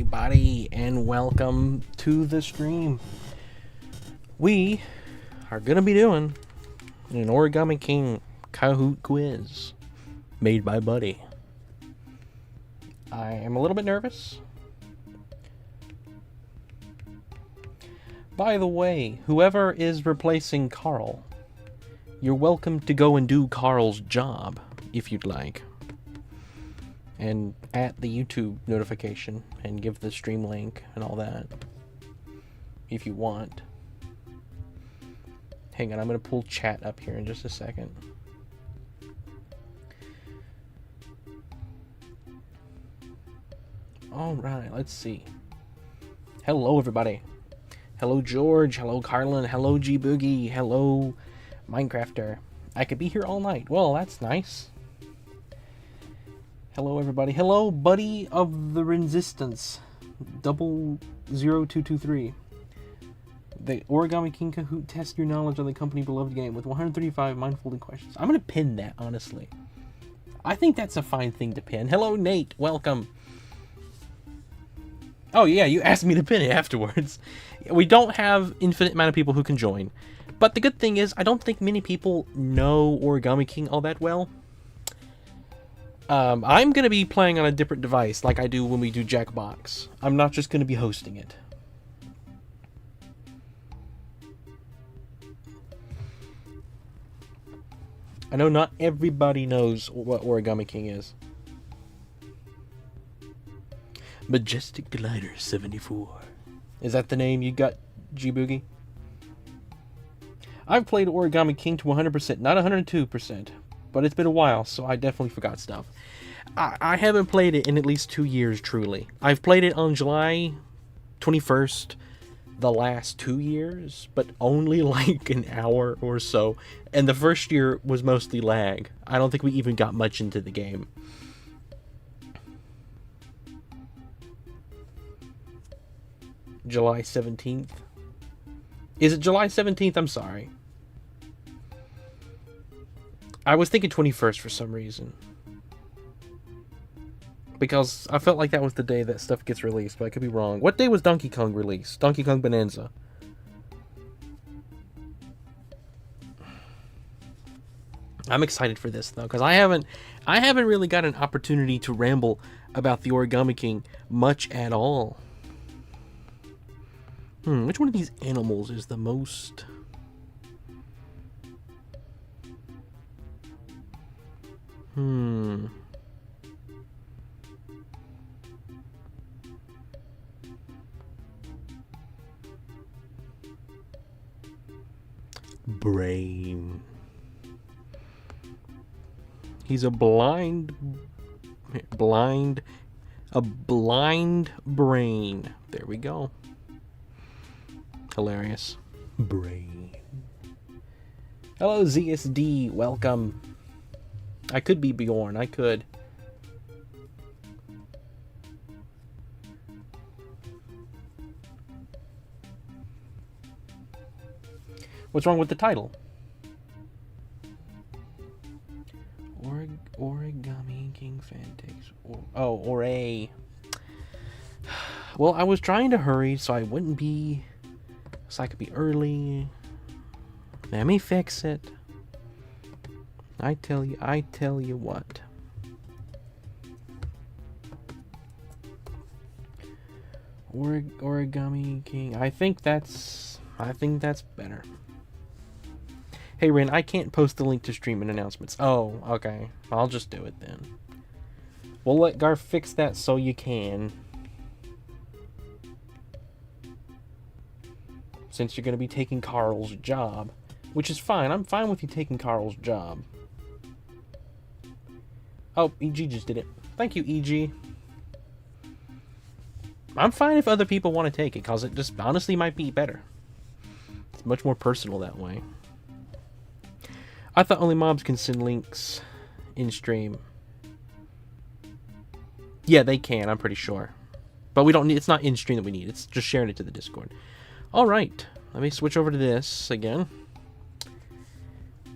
everybody, and welcome to the stream. We are going to be doing an Origami King Kahoot quiz made by Buddy. I am a little bit nervous. By the way, whoever is replacing Carl, you're welcome to go and do Carl's job if you'd like. And at the YouTube notification and give the stream link and all that if you want. Hang on, I'm going to pull chat up here in just a second. Alright, let's see. Hello, everybody. Hello, George. Hello, Carlin. Hello, G Boogie. Hello, Minecrafter. I could be here all night. Well, that's nice. Hello, everybody. Hello, Buddy of the Resistance. 00223. The Origami King Kahoot test your knowledge on the company beloved game with 135 mind-folding questions. I'm going to pin that, honestly. I think that's a fine thing to pin. Hello, Nate. Welcome. Oh, yeah, you asked me to pin it afterwards. We don't have infinite amount of people who can join. But the good thing is, I don't think many people know Origami King all that well. I'm going to be playing on a different device like I do when we do Jackbox. I'm not just going to be hosting it. I know not everybody knows what Origami King is. Majestic Glider 74. Is that the name you got, G Boogie? I've played Origami King to 100%, not 102%. But it's been a while, so I definitely forgot stuff. I haven't played it in at least 2 years, truly. I've played it on July 21st the last 2 years, but only like an hour or so. And the first year was mostly lag. I don't think we even got much into the game. July 17th? Is it July 17th? I'm sorry. I was thinking 21st for some reason. Because I felt like that was the day that stuff gets released, but I could be wrong. What day was Donkey Kong released? Donkey Kong Bonanza. I'm excited for this though, because I haven't really got an opportunity to ramble about the Origami King much at all. Which one of these animals is the most... Brain. He's a blind brain. There we go. Hilarious. Brain. Hello, ZSD. Welcome. I could be Bjorn. I could. What's wrong with the title? Origami King Fantics. Or a. Well, I was trying to hurry so I wouldn't be... So I could be early. Let me fix it. I tell you what. Origami King. I think that's better. Hey Ren, I can't post the link to stream and announcements. Oh, okay. I'll just do it then. We'll let Gar fix that so you can. Since you're going to be taking Carl's job. Which is fine. I'm fine with you taking Carl's job. Oh, EG just did it. Thank you, EG. I'm fine if other people want to take it, because it just honestly might be better. It's much more personal that way. I thought only mobs can send links in stream. Yeah, they can, I'm pretty sure. But we don't need, it's not in stream that we need, it's just sharing it to the Discord. Alright, let me switch over to this again.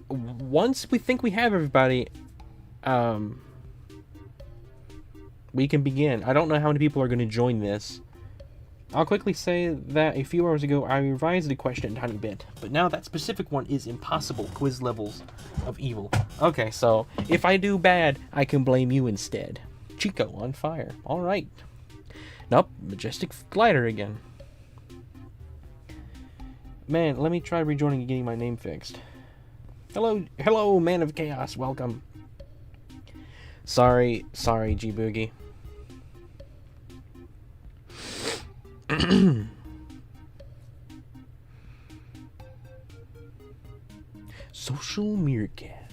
Once we think we have everybody, we can begin. I don't know how many people are going to join this. I'll quickly say that a few hours ago I revised the question a tiny bit, but now that specific one is impossible. Quiz levels of evil. Okay, so if I do bad, I can blame you instead. Chico on fire. All right. Nope, majestic glider again. Man, let me try rejoining and getting my name fixed. Hello, man of chaos. Welcome. Sorry, G Boogie. Social meerkat.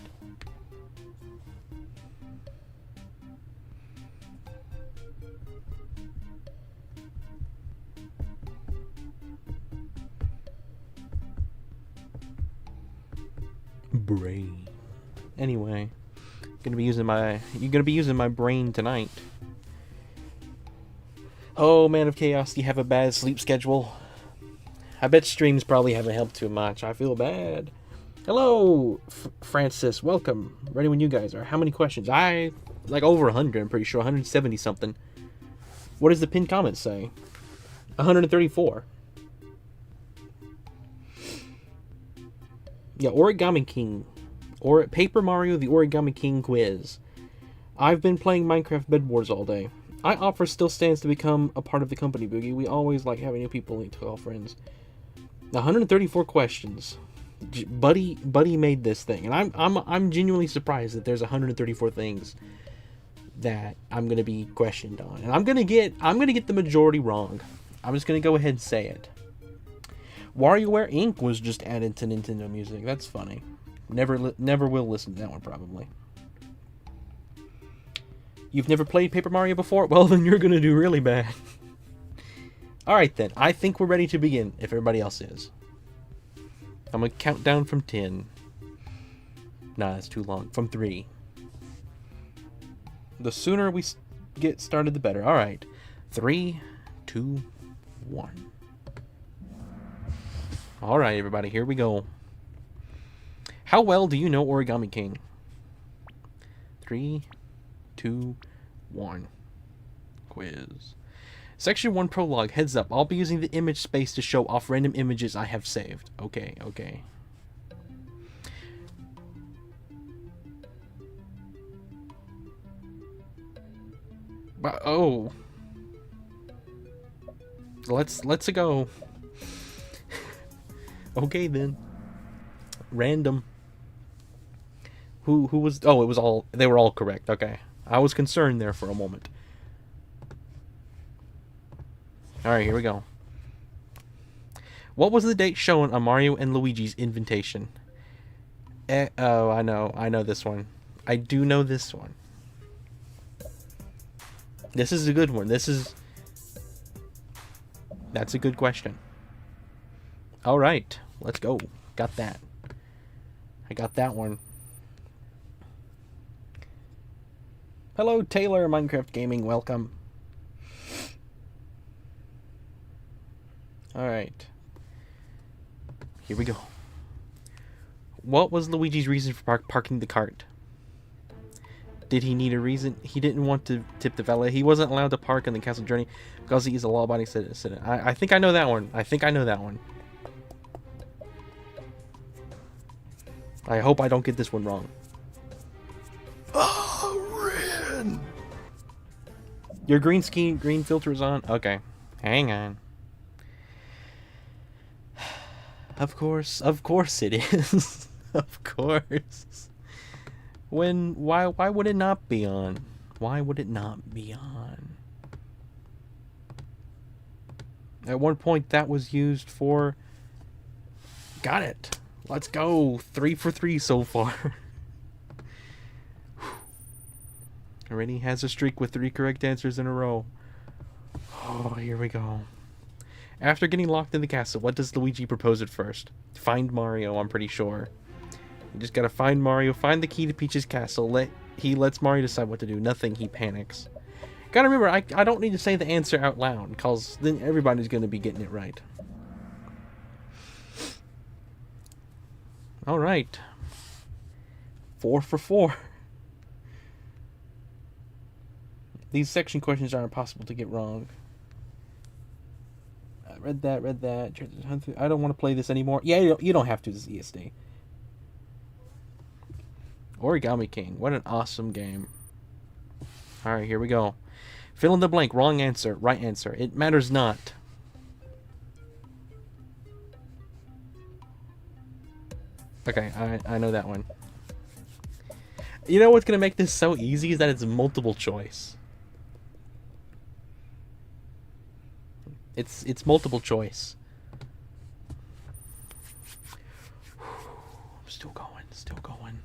Brain. Anyway, you're gonna be using my brain tonight. Oh, man of chaos, do you have a bad sleep schedule? I bet streams probably haven't helped too much. I feel bad. Hello, Francis. Welcome. Ready when you guys are. How many questions? Like over 100, I'm pretty sure. 170 something. What does the pinned comment say? 134. Yeah, Origami King. Or Paper Mario the Origami King quiz. I've been playing Minecraft Bed Wars all day. I offer still stands to become a part of the company, Boogie. We always like having new people to call friends. 134 questions. Buddy made this thing, and I'm genuinely surprised that there's 134 things that I'm gonna be questioned on, and I'm gonna get the majority wrong. I'm just gonna go ahead and say it. WarioWare Inc. was just added to Nintendo Music. That's funny. Never will listen to that one probably. You've never played Paper Mario before? Well, then you're gonna do really bad. Alright then, I think we're ready to begin, if everybody else is. I'm gonna count down from 10. Nah, that's too long. From 3. The sooner we get started, the better. Alright. 3, 2, 1. Alright, everybody, here we go. How well do you know Origami King? 3, 2, 1. Quiz. Section 1 prologue. Heads up. I'll be using the image space to show off random images I have saved. Okay. But, oh. Let's go. Okay then. Random. Who was... Oh, it was all... They were all correct. Okay. I was concerned there for a moment. Alright, here we go. What was the date shown on Mario and Luigi's invitation? Oh, I know this one. I do know this one. This is a good one. That's a good question. Alright, let's go. Got that. I got that one. Hello, Taylor, Minecraft Gaming. Welcome. Alright. Here we go. What was Luigi's reason for parking the cart? Did he need a reason? He didn't want to tip the valet. He wasn't allowed to park on the castle journey because he is a law-abiding citizen. I think I know that one. I hope I don't get this one wrong. Oh, Rin! Your green filter is on? Okay. Hang on. Of course it is. Of course. Why would it not be on? Why would it not be on? At one point that was used for... Got it. Let's go. 3 for 3 so far. Already has a streak with 3 correct answers in a row. Oh, here we go. After getting locked in the castle, what does Luigi propose at first? Find Mario, I'm pretty sure. You just gotta find Mario, find the key to Peach's castle. He lets Mario decide what to do. Nothing, he panics. Gotta remember, I don't need to say the answer out loud, because then everybody's gonna be getting it right. Alright. 4 for 4. These section questions are impossible to get wrong. Read that. I don't want to play this anymore. Yeah, you don't have to, ZSD. Origami King. What an awesome game. Alright, here we go. Fill in the blank. Wrong answer. Right answer. It matters not. Okay, I know that one. You know what's going to make this so easy is that it's multiple choice. It's multiple choice. Still going.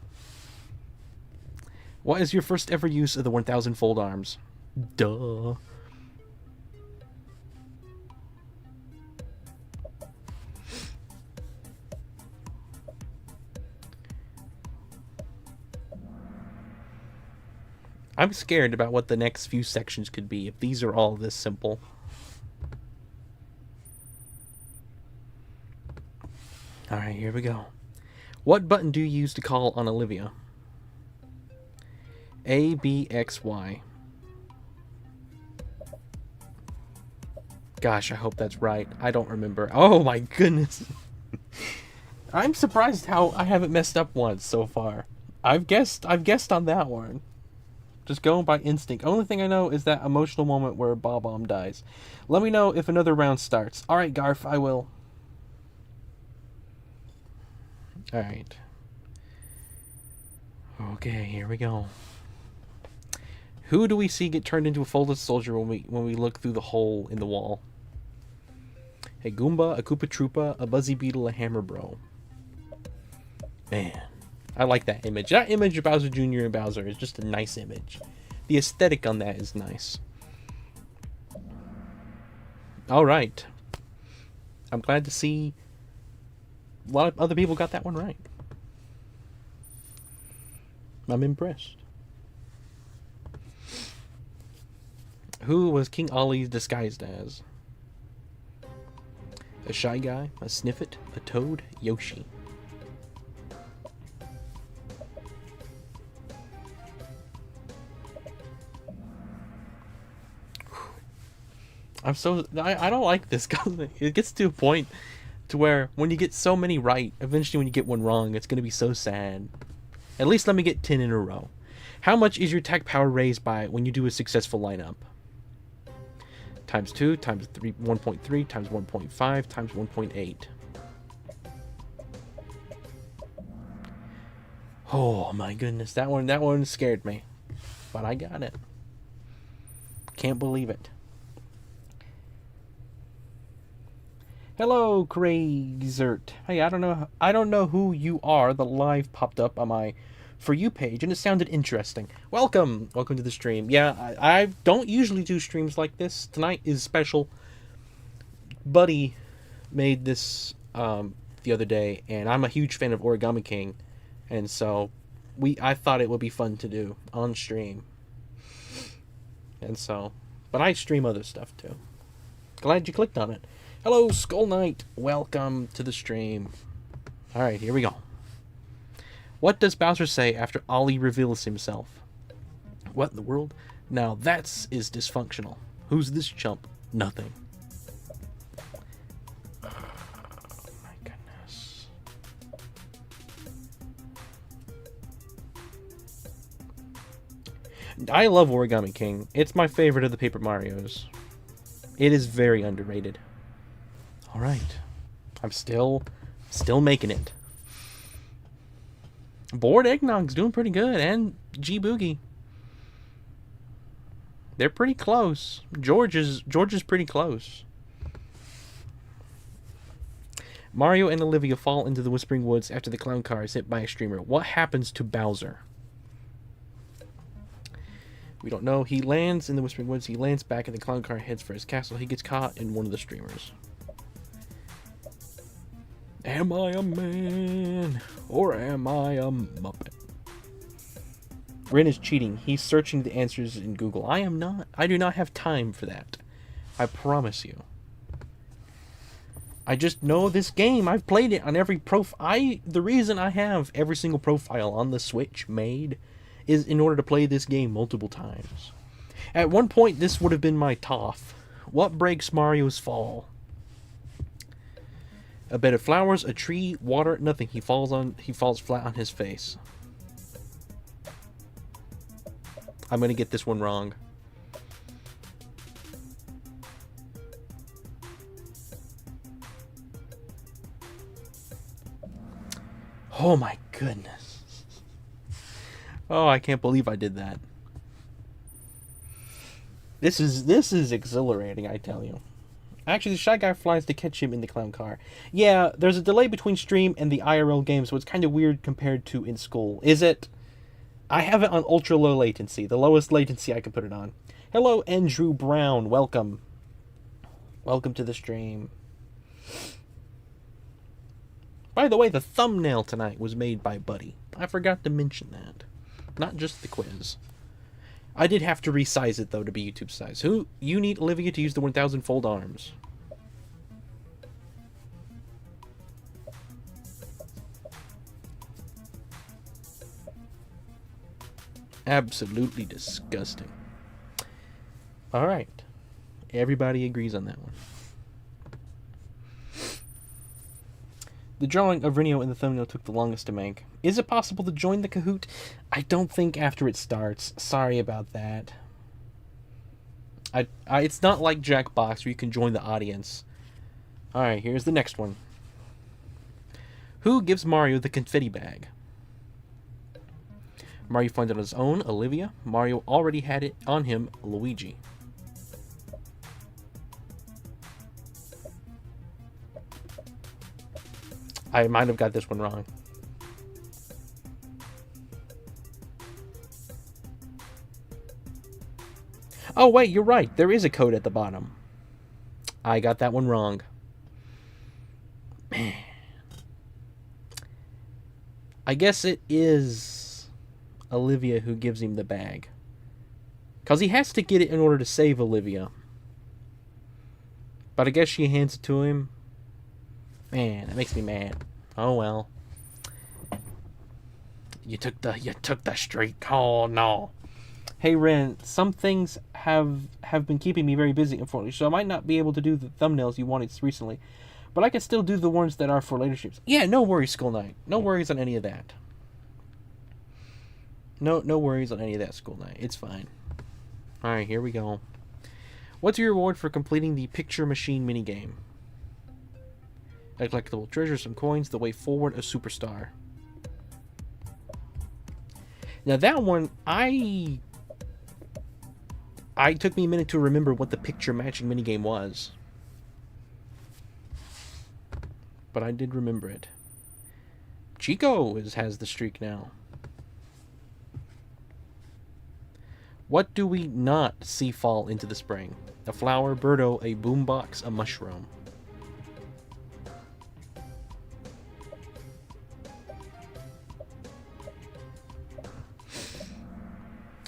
What is your first ever use of the 1000 fold arms? Duh. I'm scared about what the next few sections could be if these are all this simple. Alright, here we go. What button do you use to call on Olivia? A, B, X, Y. Gosh, I hope that's right. I don't remember. Oh my goodness. I'm surprised how I haven't messed up once so far. I've guessed on that one. Just going by instinct. Only thing I know is that emotional moment where Bob-omb dies. Let me know if another round starts. Alright, Garf, I will. Alright. Okay, here we go. Who do we see get turned into a folded soldier when we look through the hole in the wall? A Goomba, a Koopa Troopa, a Buzzy Beetle, a Hammer Bro. Man, I like that image. That image of Bowser Jr. and Bowser is just a nice image. The aesthetic on that is nice. Alright. I'm glad to see a lot of other people got that one right. I'm impressed. Who was King Ali disguised as? A Shy Guy, a Sniffet, a Toad, Yoshi. I don't like this because it gets to a point to where when you get so many right, eventually when you get one wrong, it's going to be so sad. At least let me get 10 in a row. How much is your attack power raised by when you do a successful lineup? Times 2, times 3, 1.3, times 1.5, times 1.8. Oh my goodness, that one scared me. But I got it. Can't believe it. Hello, Crazert. Hey, I don't know who you are. The live popped up on my For You page, and it sounded interesting. Welcome to the stream. Yeah, I don't usually do streams like this. Tonight is special. Buddy made this the other day, and I'm a huge fan of Origami King, and so I thought it would be fun to do on stream. And so, but I stream other stuff too. Glad you clicked on it. Hello, Skull Knight. Welcome to the stream. Alright, here we go. What does Bowser say after Ollie reveals himself? What in the world? Now that's dysfunctional. Who's this chump? Nothing. Oh, my goodness. I love Origami King. It's my favorite of the Paper Marios. It is very underrated. Alright. I'm still making it. Board Eggnog's doing pretty good, and G Boogie. They're pretty close. George is pretty close. Mario and Olivia fall into the Whispering Woods after the clown car is hit by a streamer. What happens to Bowser? We don't know. He lands in the Whispering Woods. He lands back and the clown car heads for his castle. He gets caught in one of the streamers. Am I a man or am I a Muppet? Rin is cheating. He's searching the answers in Google. I am not. I do not have time for that. I promise you. I just know this game. I've played it on every the reason I have every single profile on the Switch made is in order to play this game multiple times. At one point, this would have been my Toph. What breaks Mario's fall? A bed of flowers, a tree, water, nothing. He falls flat on his face. I'm gonna get this one wrong. Oh my goodness. Oh, I can't believe I did that. This is exhilarating, I tell you. Actually, the Shy Guy flies to catch him in the clown car. Yeah, there's a delay between stream and the IRL game, so it's kind of weird compared to in school. Is it? I have it on ultra low latency, the lowest latency I can put it on. Hello, Andrew Brown. Welcome. Welcome to the stream. By the way, the thumbnail tonight was made by Buddy. I forgot to mention that. Not just the quiz. I did have to resize it, though, to be YouTube size. You need Olivia to use the 1000 fold arms. Absolutely disgusting. Alright. Everybody agrees on that one. The drawing of Renio in the thumbnail took the longest to make. Is it possible to join the Kahoot? I don't think after it starts. Sorry about that. It's not like Jackbox where you can join the audience. Alright, here's the next one. Who gives Mario the confetti bag? Mario finds it on his own, Olivia. Mario already had it on him, Luigi. I might have got this one wrong. Oh, wait, you're right. There is a code at the bottom. I got that one wrong. Man. I guess it is Olivia who gives him the bag. Because he has to get it in order to save Olivia. But I guess she hands it to him. Man, that makes me mad. Oh well. You took the straight call. No. Hey Ren, some things have been keeping me very busy, unfortunately, so I might not be able to do the thumbnails you wanted recently, but I can still do the ones that are for later streams. Yeah, no worries, Skull Knight. No worries on any of that. No worries on any of that, Skull Knight. It's fine. All right, here we go. What's your reward for completing the picture machine minigame? A collectible treasure, some coins, the way forward, a superstar. Now that one, I took me a minute to remember what the picture matching minigame was. But I did remember it. Chico has the streak now. What do we not see fall into the spring? A flower, Birdo, a boombox, a mushroom.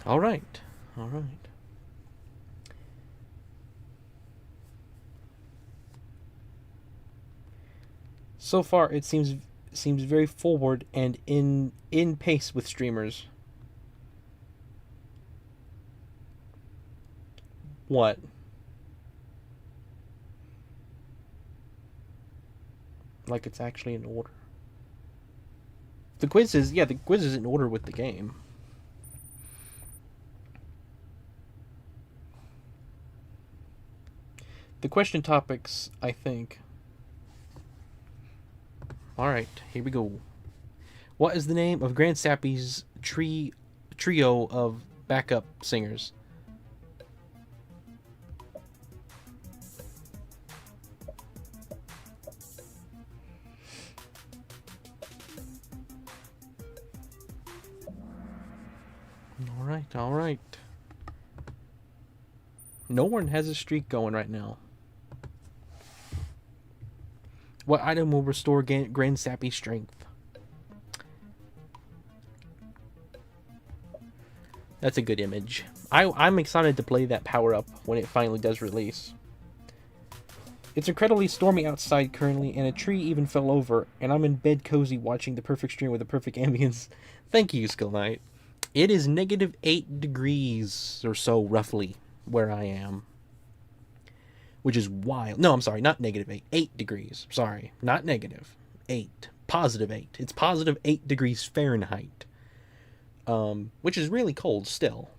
All right. All right. So far, it seems very forward and in pace with streamers. What? Like it's actually in order. The quiz is in order with the game. The question topics, I think. Alright, here we go. What is the name of Grand Sappy's trio of backup singers? Alright, alright. No one has a streak going right now. What item will restore Grand Sappy's strength? That's a good image. I'm excited to play that power-up when it finally does release. It's incredibly stormy outside currently, and a tree even fell over, and I'm in bed cozy watching the perfect stream with the perfect ambience. Thank you, Skill Knight. It is negative 8 degrees or so, roughly, where I am. Which is wild. No, I'm sorry, not negative 8. 8 degrees. Sorry, not negative. 8. Positive 8. It's positive 8 degrees Fahrenheit. Which is really cold still.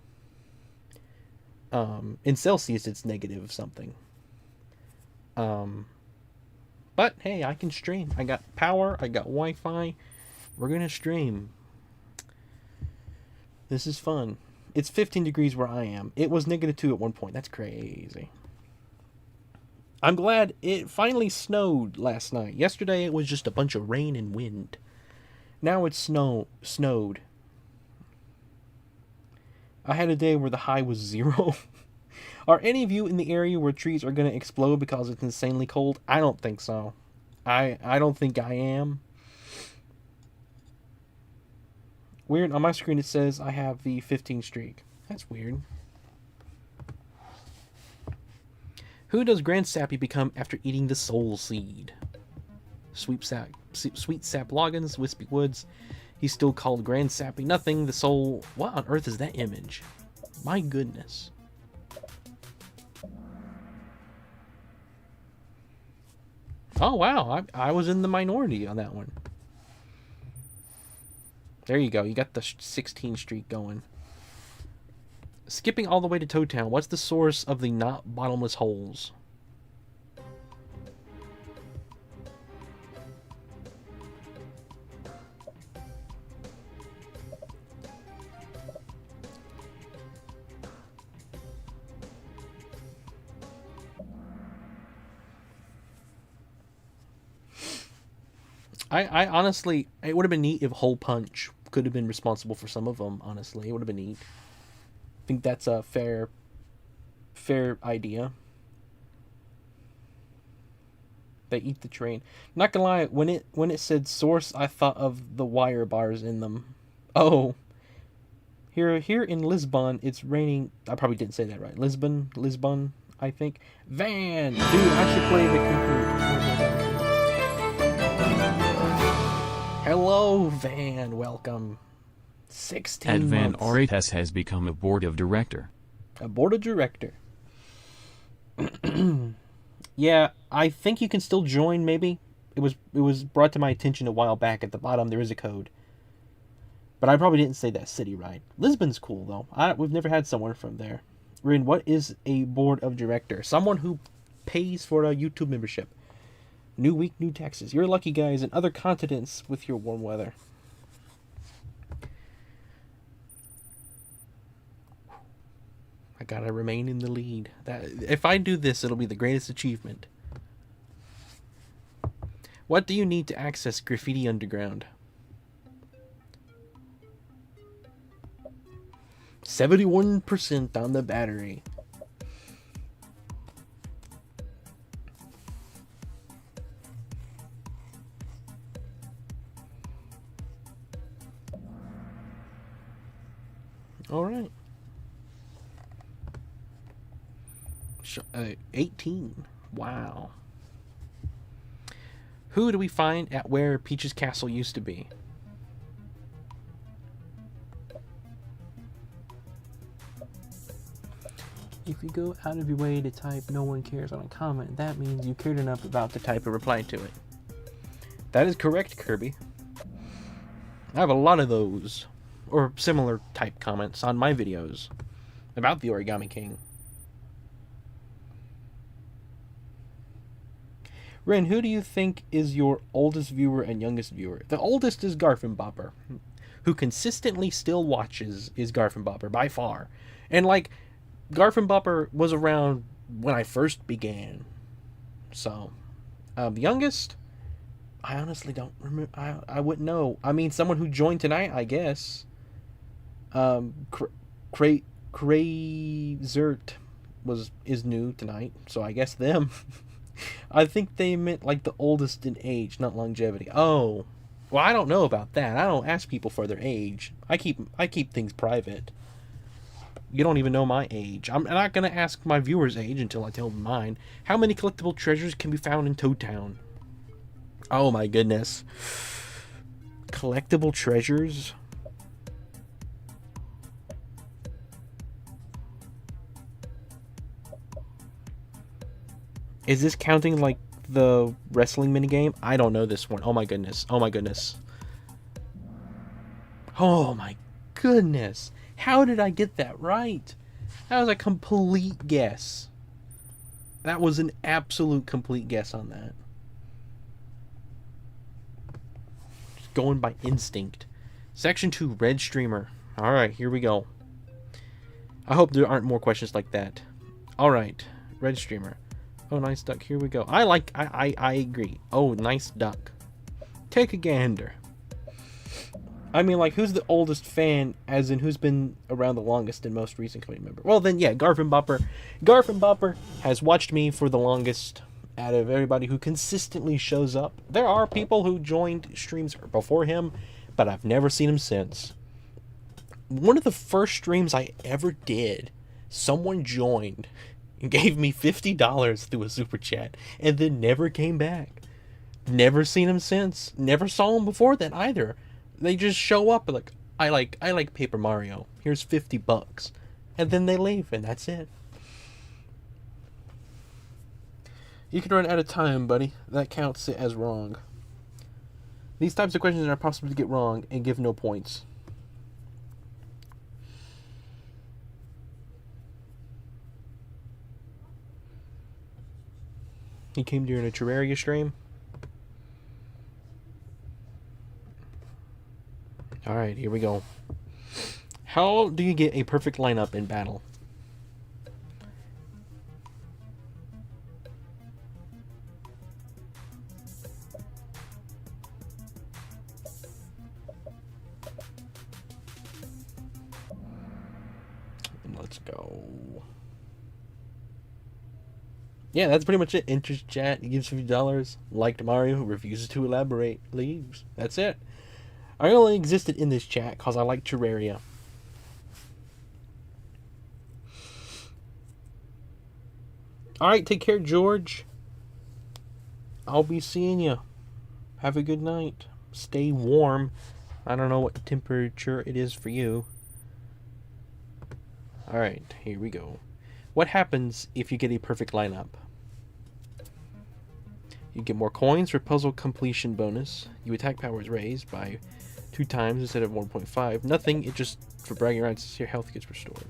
In Celsius, it's negative something. But, hey, I can stream. I got power. I got Wi-Fi. We're going to stream. This is fun. It's 15 degrees where I am. It was negative 2 at one point. That's crazy. I'm glad it finally snowed last night. Yesterday it was just a bunch of rain and wind. Now it's snowed. I had a day where the high was 0. Are any of you in the area where trees are going to explode because it's insanely cold? I don't think so. I don't think I am. Weird. On my screen it says I have the 15 streak. That's weird. Who does Grand Sappy become after eating the soul seed? Sweet Sap Loggins, Wispy Woods. He's still called Grand Sappy. Nothing. The soul. What on earth is that image? My goodness. Oh, wow. I was in the minority on that one. There you go. You got the 16 streak going. Skipping all the way to Toad Town, what's the source of the not bottomless holes? I honestly, it would have been neat if Hole Punch could have been responsible for some of them, honestly. It would have been neat. I think that's a fair idea. They eat the train. Not gonna lie, when it said source, I thought of the wire bars in them. Oh. Here in Lisbon, it's raining. I probably didn't say that right. Lisbon, I think. Van! Dude, I should play the Kahoot. Hello, Van. Welcome. 16 Advan months. Oritas has become a board of director. A board of director. Yeah, I think you can still join, maybe. It was brought to my attention a while back. At the bottom, there is a code. But I probably didn't say that city right. Lisbon's cool, though. We've never had someone from there. Rin, what is a board of director? Someone who pays for a YouTube membership. New week, new taxes. You're lucky, guys, in other continents with your warm weather. I gotta remain in the lead. If I do this, it'll be the greatest achievement. What do you need to access Graffiti Underground? 71% on the battery. All right. 18. Wow. Who do we find at where Peach's Castle used to be? If you go out of your way to type "no one cares" on a comment, that means you cared enough about to type a reply to it. That is correct, Kirby. I have a lot of those, or similar type comments on my videos about the Origami King. Ren, who do you think is your oldest viewer and youngest viewer? The oldest is Garfinbopper. Who consistently still watches is Garfinbopper, by far. And, like, Garfinbopper was around when I first began. So, the youngest, I honestly don't remember. I wouldn't know. I mean, someone who joined tonight, I guess. Crazert is new tonight, so I guess them. I think they meant like the oldest in age, not longevity. Oh, well, I don't know about that. I don't ask people for their age. I keep things private. You don't even know my age. I'm not gonna ask my viewers' age until I tell them mine. How many collectible treasures can be found in Toad Town? Oh my goodness. Collectible treasures? Is this counting like the wrestling minigame? I don't know this one. Oh my goodness. Oh my goodness. Oh my goodness. How did I get that right? That was a complete guess. That was an absolute complete guess on that. Just going by instinct. Section 2, Red Streamer. Alright, here we go. I hope there aren't more questions like that. Alright, Red Streamer. Oh, nice duck. Here we go. I agree. Oh, nice duck. Take a gander. I mean, like, who's the oldest fan, as in who's been around the longest and most recent community member? Well, then, yeah, Garfin Bopper. Garfin Bopper has watched me for the longest out of everybody who consistently shows up. There are people who joined streams before him, but I've never seen him since. One of the first streams I ever did, someone joined and gave me $50 through a super chat and then never came back. Never seen him since. Never saw him before that either. They just show up like, I like Paper Mario. Here's $50. And then they leave, and that's it. You can run out of time, buddy. That counts as wrong. These types of questions are possible to get wrong and give no points. He came during a Terraria stream. Alright, here we go. How do you get a perfect lineup in battle? Let's go. Yeah, that's pretty much it. Enters chat, he gives $50. Liked Mario, refuses to elaborate, leaves. That's it. I only existed in this chat because I like Terraria. Alright, take care, George. I'll be seeing you. Have a good night. Stay warm. I don't know what temperature it is for you. Alright, here we go. What happens if you get a perfect lineup? You get more coins for puzzle completion bonus. Your attack power is raised by 2 times instead of 1.5. Nothing, it just, for bragging rights, your health gets restored.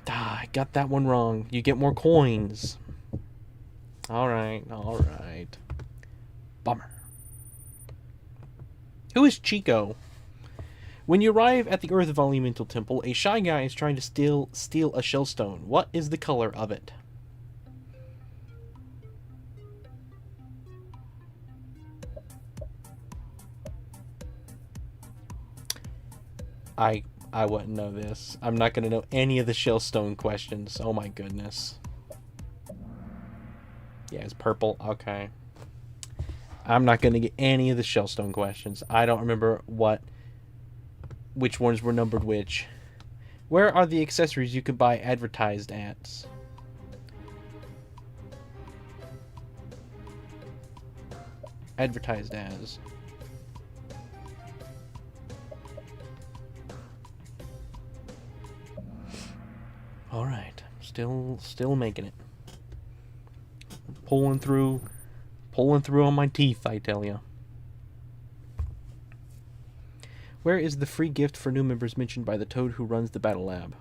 Ah, I got that one wrong. You get more coins. Alright, alright. Bummer. Who is Chico? When you arrive at the Earth Volumental Temple, a shy guy is trying to steal a shellstone. What is the color of it? I wouldn't know this. I'm not going to know any of the shellstone questions. Oh my goodness. Yeah, it's purple. Okay. I'm not going to get any of the shellstone questions. I don't remember which ones were numbered which. Where are the accessories you could buy advertised at? Advertised as. Alright. Still making it. Pulling through on my teeth, I tell you. Where is the free gift for new members mentioned by the toad who runs the battle lab?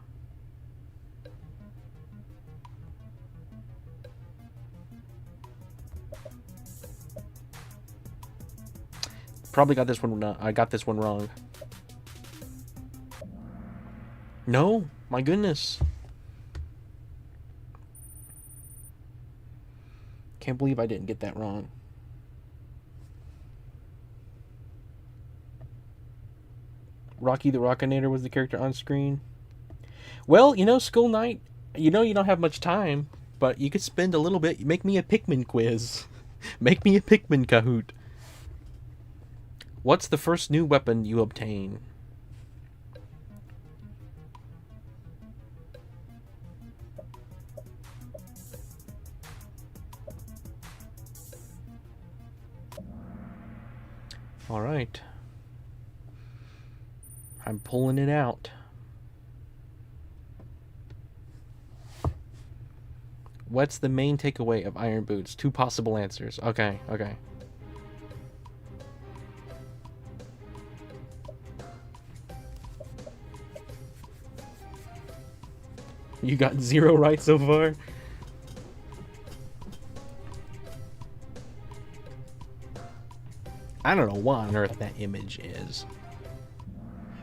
Probably got this one. I got this one wrong. No, my goodness. Can't believe I didn't get that wrong. Rocky the Rockinator was the character on screen. Well, school night, you don't have much time, but you could spend a little bit. Make me a Pikmin quiz. Make me a Pikmin Kahoot. What's the first new weapon you obtain? All right. I'm pulling it out. What's the main takeaway of Iron Boots? 2 possible answers. Okay, okay. You got 0 right so far? I don't know what on earth that image is.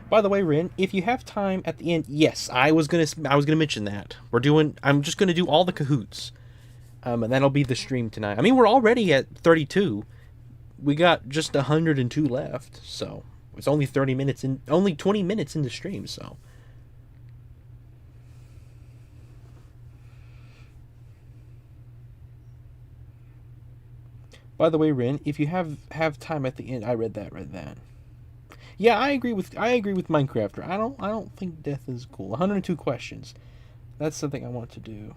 By the way, Rin, if you have time at the end, yes, I was gonna mention that. I'm just gonna do all the Kahoots. And that'll be the stream tonight. I mean, we're already at 32. We got just 102 left, so it's only 20 minutes in the stream, so. By the way, Rin, if you have time at the end, I read that. Yeah, I agree with Minecrafter. I don't think death is cool. 102 questions. That's something I want to do.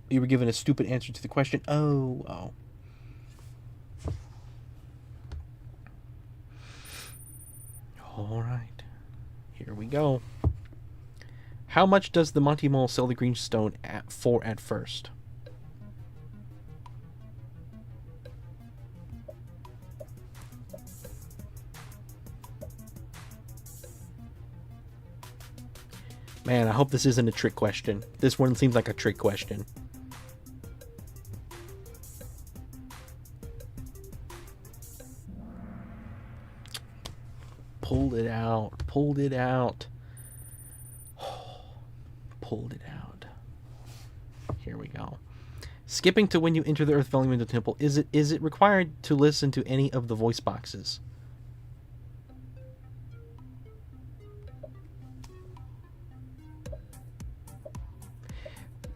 You were given a stupid answer to the question. Oh. All right. Here we go. How much does the Monty Mole sell the green stone for at first? Man, I hope this isn't a trick question. This one seems like a trick question. Pulled it out. Pulled it out. Here we go. Skipping to when you enter the Earth Elemental Temple, is it required to listen to any of the voice boxes?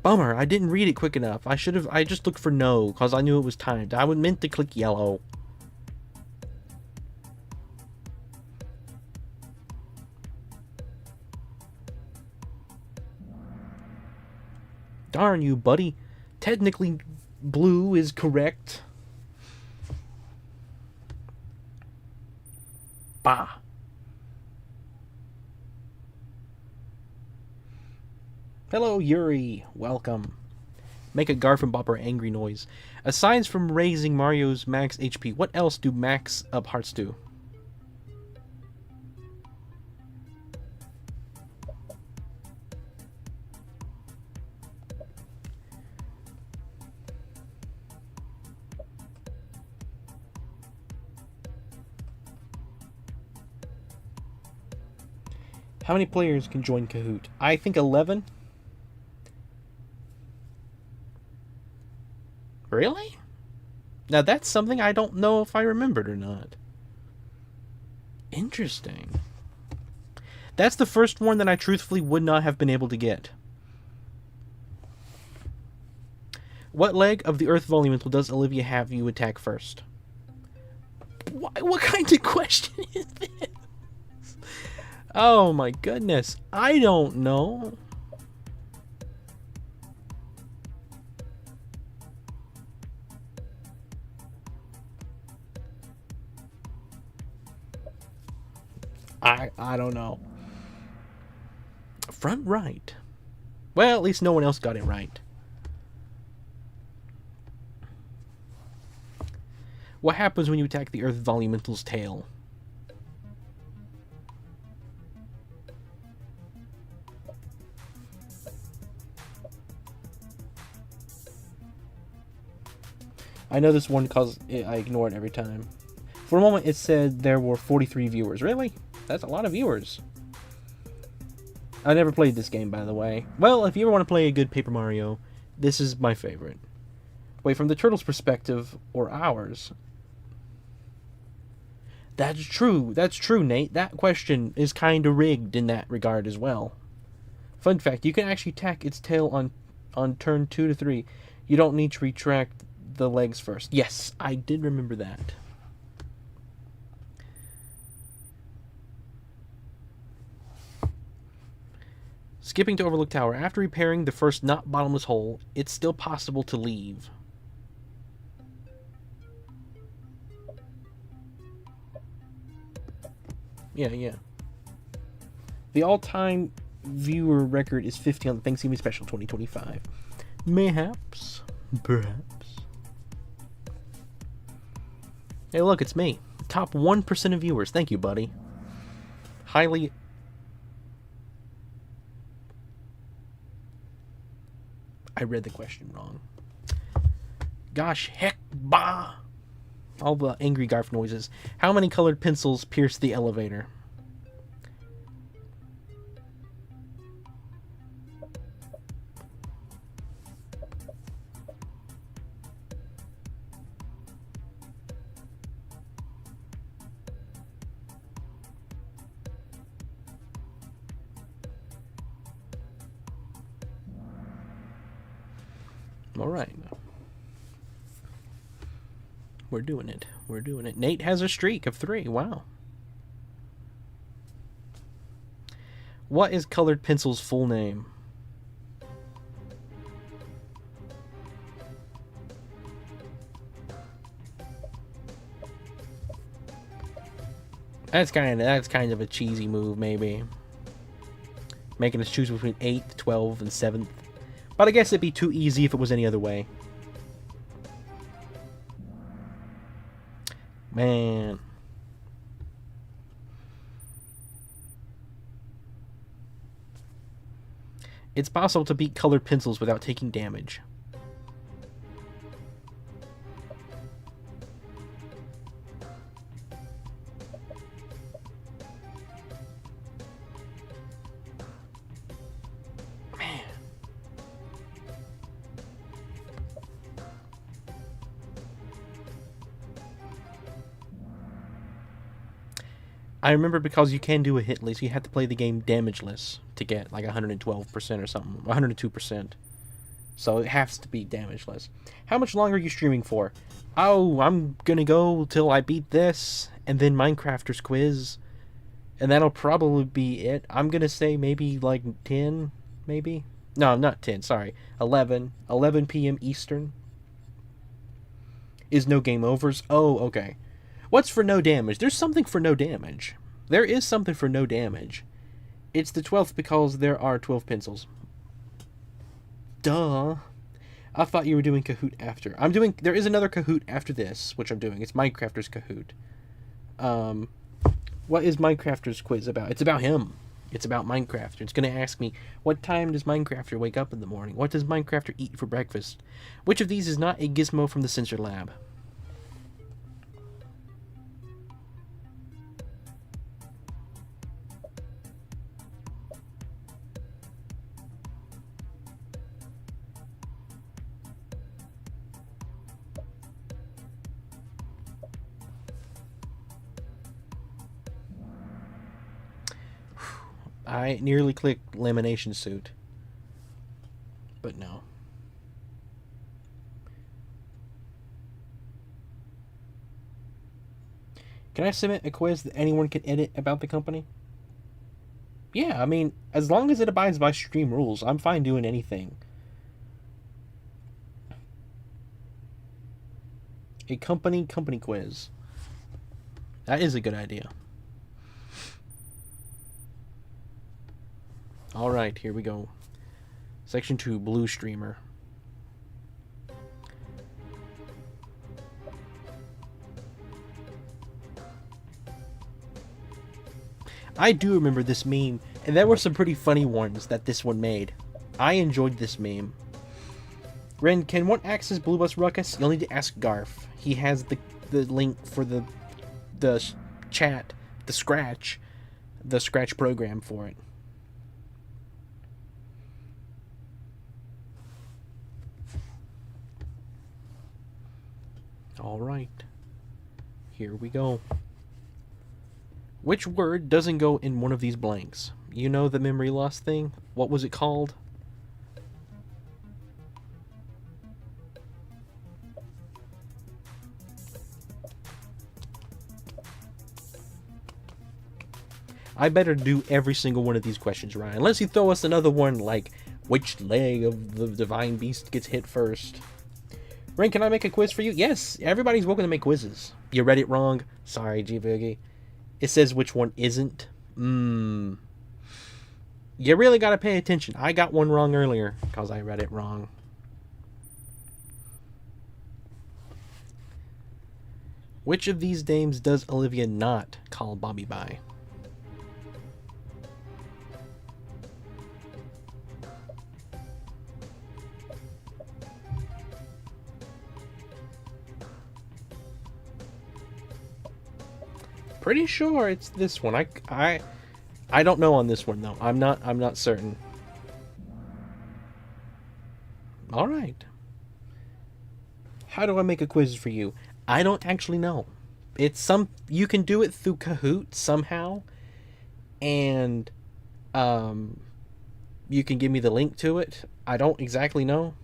Bummer, I didn't read it quick enough. I just looked for no, because I knew it was timed. I meant to click yellow. Darn you, buddy. Technically, blue is correct. Bah. Hello, Yuri. Welcome. Make a Garf and Bopper angry noise. Aside from raising Mario's max HP, what else do max up hearts do? How many players can join Kahoot? I think 11. Really? Now that's something I don't know if I remembered or not. Interesting. That's the first one that I truthfully would not have been able to get. What leg of the Earth Volumental does Olivia have you attack first? What kind of question is this? Oh my goodness. I don't know. I don't know. Front right. Well, at least no one else got it right. What happens when you attack the Earth Volumental's tail? I know this one because I ignore it every time. For a moment, it said there were 43 viewers. Really? That's a lot of viewers. I never played this game, by the way. Well, if you ever want to play a good Paper Mario, this is my favorite. Wait, from the turtle's perspective, or ours? That's true, Nate. That question is kind of rigged in that regard as well. Fun fact, you can actually attack its tail on turn 2 to 3. You don't need to retract the legs first. Yes, I did remember that. Skipping to Overlook Tower. After repairing the first not bottomless hole, it's still possible to leave. Yeah. The all-time viewer record is 50 on the Thanksgiving Special 2025. Mayhaps. Perhaps. Hey, look, it's me. Top 1% of viewers. Thank you, buddy. Highly... I read the question wrong. Gosh, heck, bah! All the angry Garf noises. How many colored pencils pierce the elevator? All right. We're doing it. We're doing it. Nate has a streak of 3. Wow. What is Colored Pencil's full name? That's kind of a cheesy move, maybe. Making us choose between 8th, 12th, and 7th. But I guess it'd be too easy if it was any other way. Man. It's possible to beat colored pencils without taking damage. I remember because you can do a hit list, you have to play the game damageless to get like 112% or something, 102%. So it has to be damageless. How much longer are you streaming for? Oh, I'm gonna go till I beat this, and then Minecrafters quiz, and that'll probably be it. I'm gonna say maybe like 10, maybe? No, not 10, sorry. 11 p.m. Eastern. Is no game overs? Oh, okay. What's for no damage? There's something for no damage. There is something for no damage. It's the 12th because there are 12 pencils. Duh. I thought you were doing Kahoot after. There is another Kahoot after this, which I'm doing. It's Minecrafters Kahoot. What is Minecrafters quiz about? It's about him. It's about Minecrafter. It's going to ask me, what time does Minecrafter wake up in the morning? What does Minecrafter eat for breakfast? Which of these is not a gizmo from the Sensor Lab? I nearly clicked lamination suit, but no. Can I submit a quiz that anyone can edit about the company? Yeah, I mean, as long as it abides by stream rules, I'm fine doing anything. A company quiz. That is a good idea. Alright, here we go. Section 2, Blue Streamer. I do remember this meme, and there were some pretty funny ones that this one made. I enjoyed this meme. Ren, can one access Blue Bus Ruckus? You'll need to ask Garf. He has the link for the chat, the scratch program for it. Alright. Here we go. Which word doesn't go in one of these blanks? You know the memory loss thing? What was it called? I better do every single one of these questions, Ryan. Unless you throw us another one like, which leg of the Divine Beast gets hit first? Ren, can I make a quiz for you? Yes, everybody's welcome to make quizzes. You read it wrong. Sorry, G-Boogie. It says which one isn't. You really got to pay attention. I got one wrong earlier because I read it wrong. Which of these names does Olivia not call Bobby by? Pretty sure it's this one. I don't know on this one though. I'm not certain. All right. How do I make a quiz for you? I don't actually know. You can do it through Kahoot somehow, and you can give me the link to it. I don't exactly know.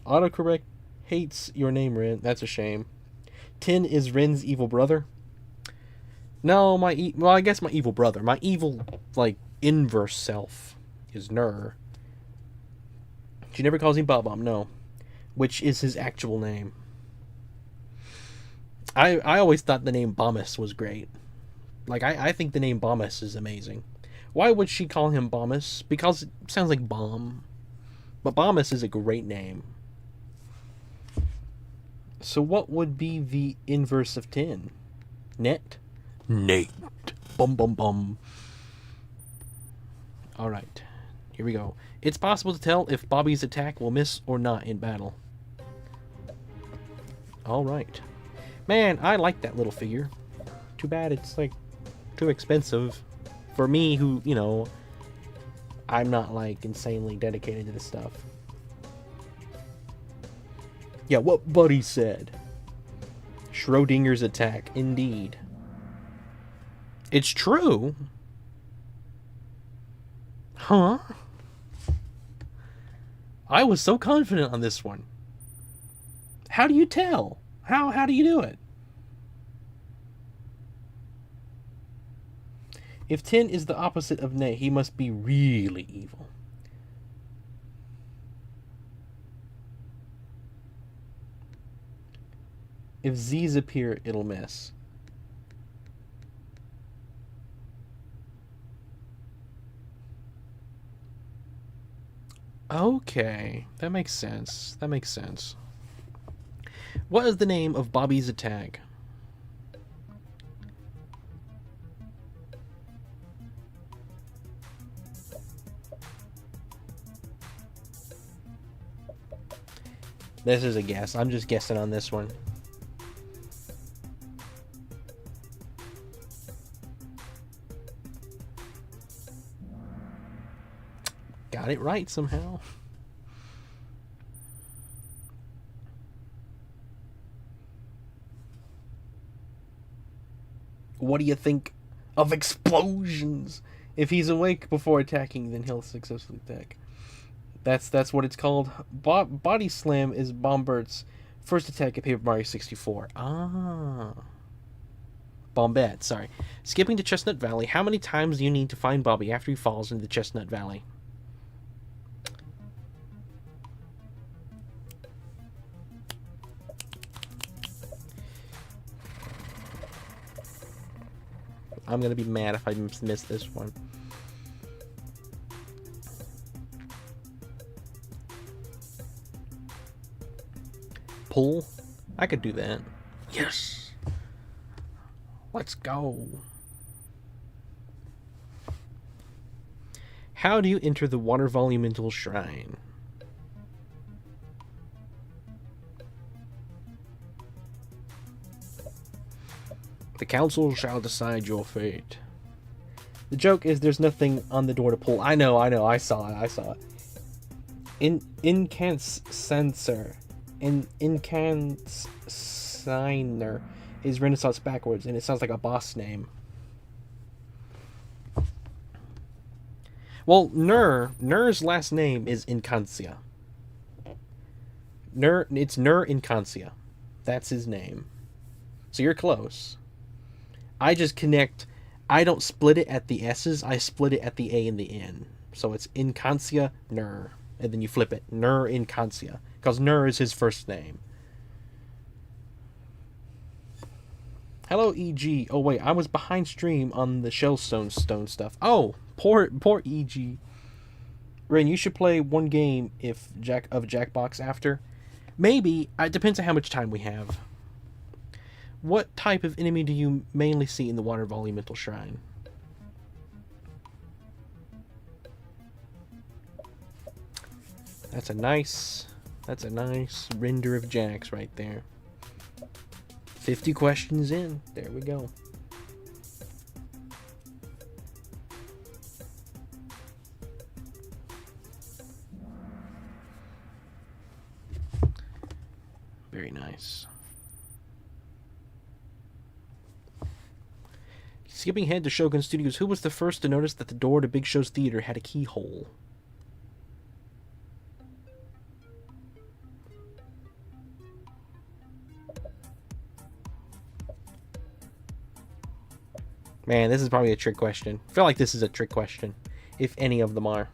Autocorrect hates your name, Ren. That's a shame. Tin is Ren's evil brother. No, well, I guess my evil brother. My evil, like, inverse self is Nur. She never calls him Bob-Omb, no. Which is his actual name. I always thought the name Bombus was great. Like, I think the name Bombus is amazing. Why would she call him Bombus? Because it sounds like bomb. But Bombus is a great name. So what would be the inverse of tin? Net? Nate. Bum bum bum. Alright. Here we go. It's possible to tell if Bobby's attack will miss or not in battle. Alright. Man, I like that little figure. Too bad it's, like, too expensive. For me, who, you know, I'm not, like, insanely dedicated to this stuff. Yeah, what Buddy said. Schrodinger's attack, indeed. It's true? Huh? I was so confident on this one. How do you tell? How do you do it? If Tin is the opposite of Nay, he must be really evil. If Z's appear, it'll miss. Okay, that makes sense. That makes sense. What is the name of Bobby's attack? This is a guess. I'm just guessing on this one. Got it right somehow. What do you think of explosions? If he's awake before attacking, then he'll successfully attack. That's what it's called. Body Slam is Bombert's first attack at Paper Mario 64. Ah. Bombette, sorry. Skipping to Chestnut Valley, how many times do you need to find Bobby after he falls into Chestnut Valley? I'm gonna be mad if I miss this one. Pull? I could do that. Yes! Let's go. How do you enter the Water Volumental Shrine? The council shall decide your fate. The joke is there's nothing on the door to pull. I know, I saw it. Incansancer. Incansigner is Renaissance backwards, and it sounds like a boss name. Well, Nur's last name is Incancia. It's Nur Incancia. That's his name. So you're close. I just connect. I don't split it at the S's. I split it at the A and the N. So it's Incancia Nur. And then you flip it. Nur Incancia. Because Nur is his first name. Hello, EG. Oh, wait, I was behind stream on the Shellstone stone stuff. Oh, poor EG. Ren, you should play one game if Jackbox after. Maybe. It depends on how much time we have. What type of enemy do you mainly see in the Water Volumental Shrine? That's a nice render of Jax right there. 50 questions in. There we go. Very nice. Skipping ahead to Shogun Studios, who was the first to notice that the door to Big Show's theater had a keyhole? Man, this is probably a trick question. I feel like this is a trick question, if any of them are.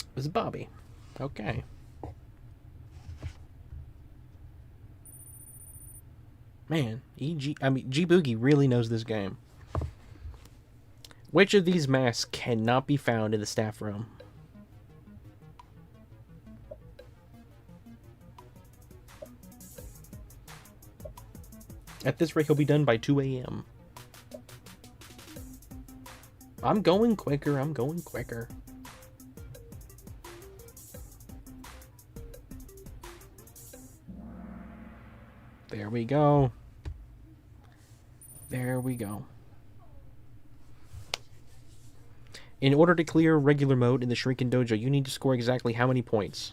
It was Bobby. Okay. Man, G Boogie really knows this game. Which of these masks cannot be found in the staff room? At this rate, he'll be done by 2 a.m. I'm going quicker. I'm going quicker. There we go. There we go. In order to clear regular mode in the Shuriken Dojo, you need to score exactly how many points?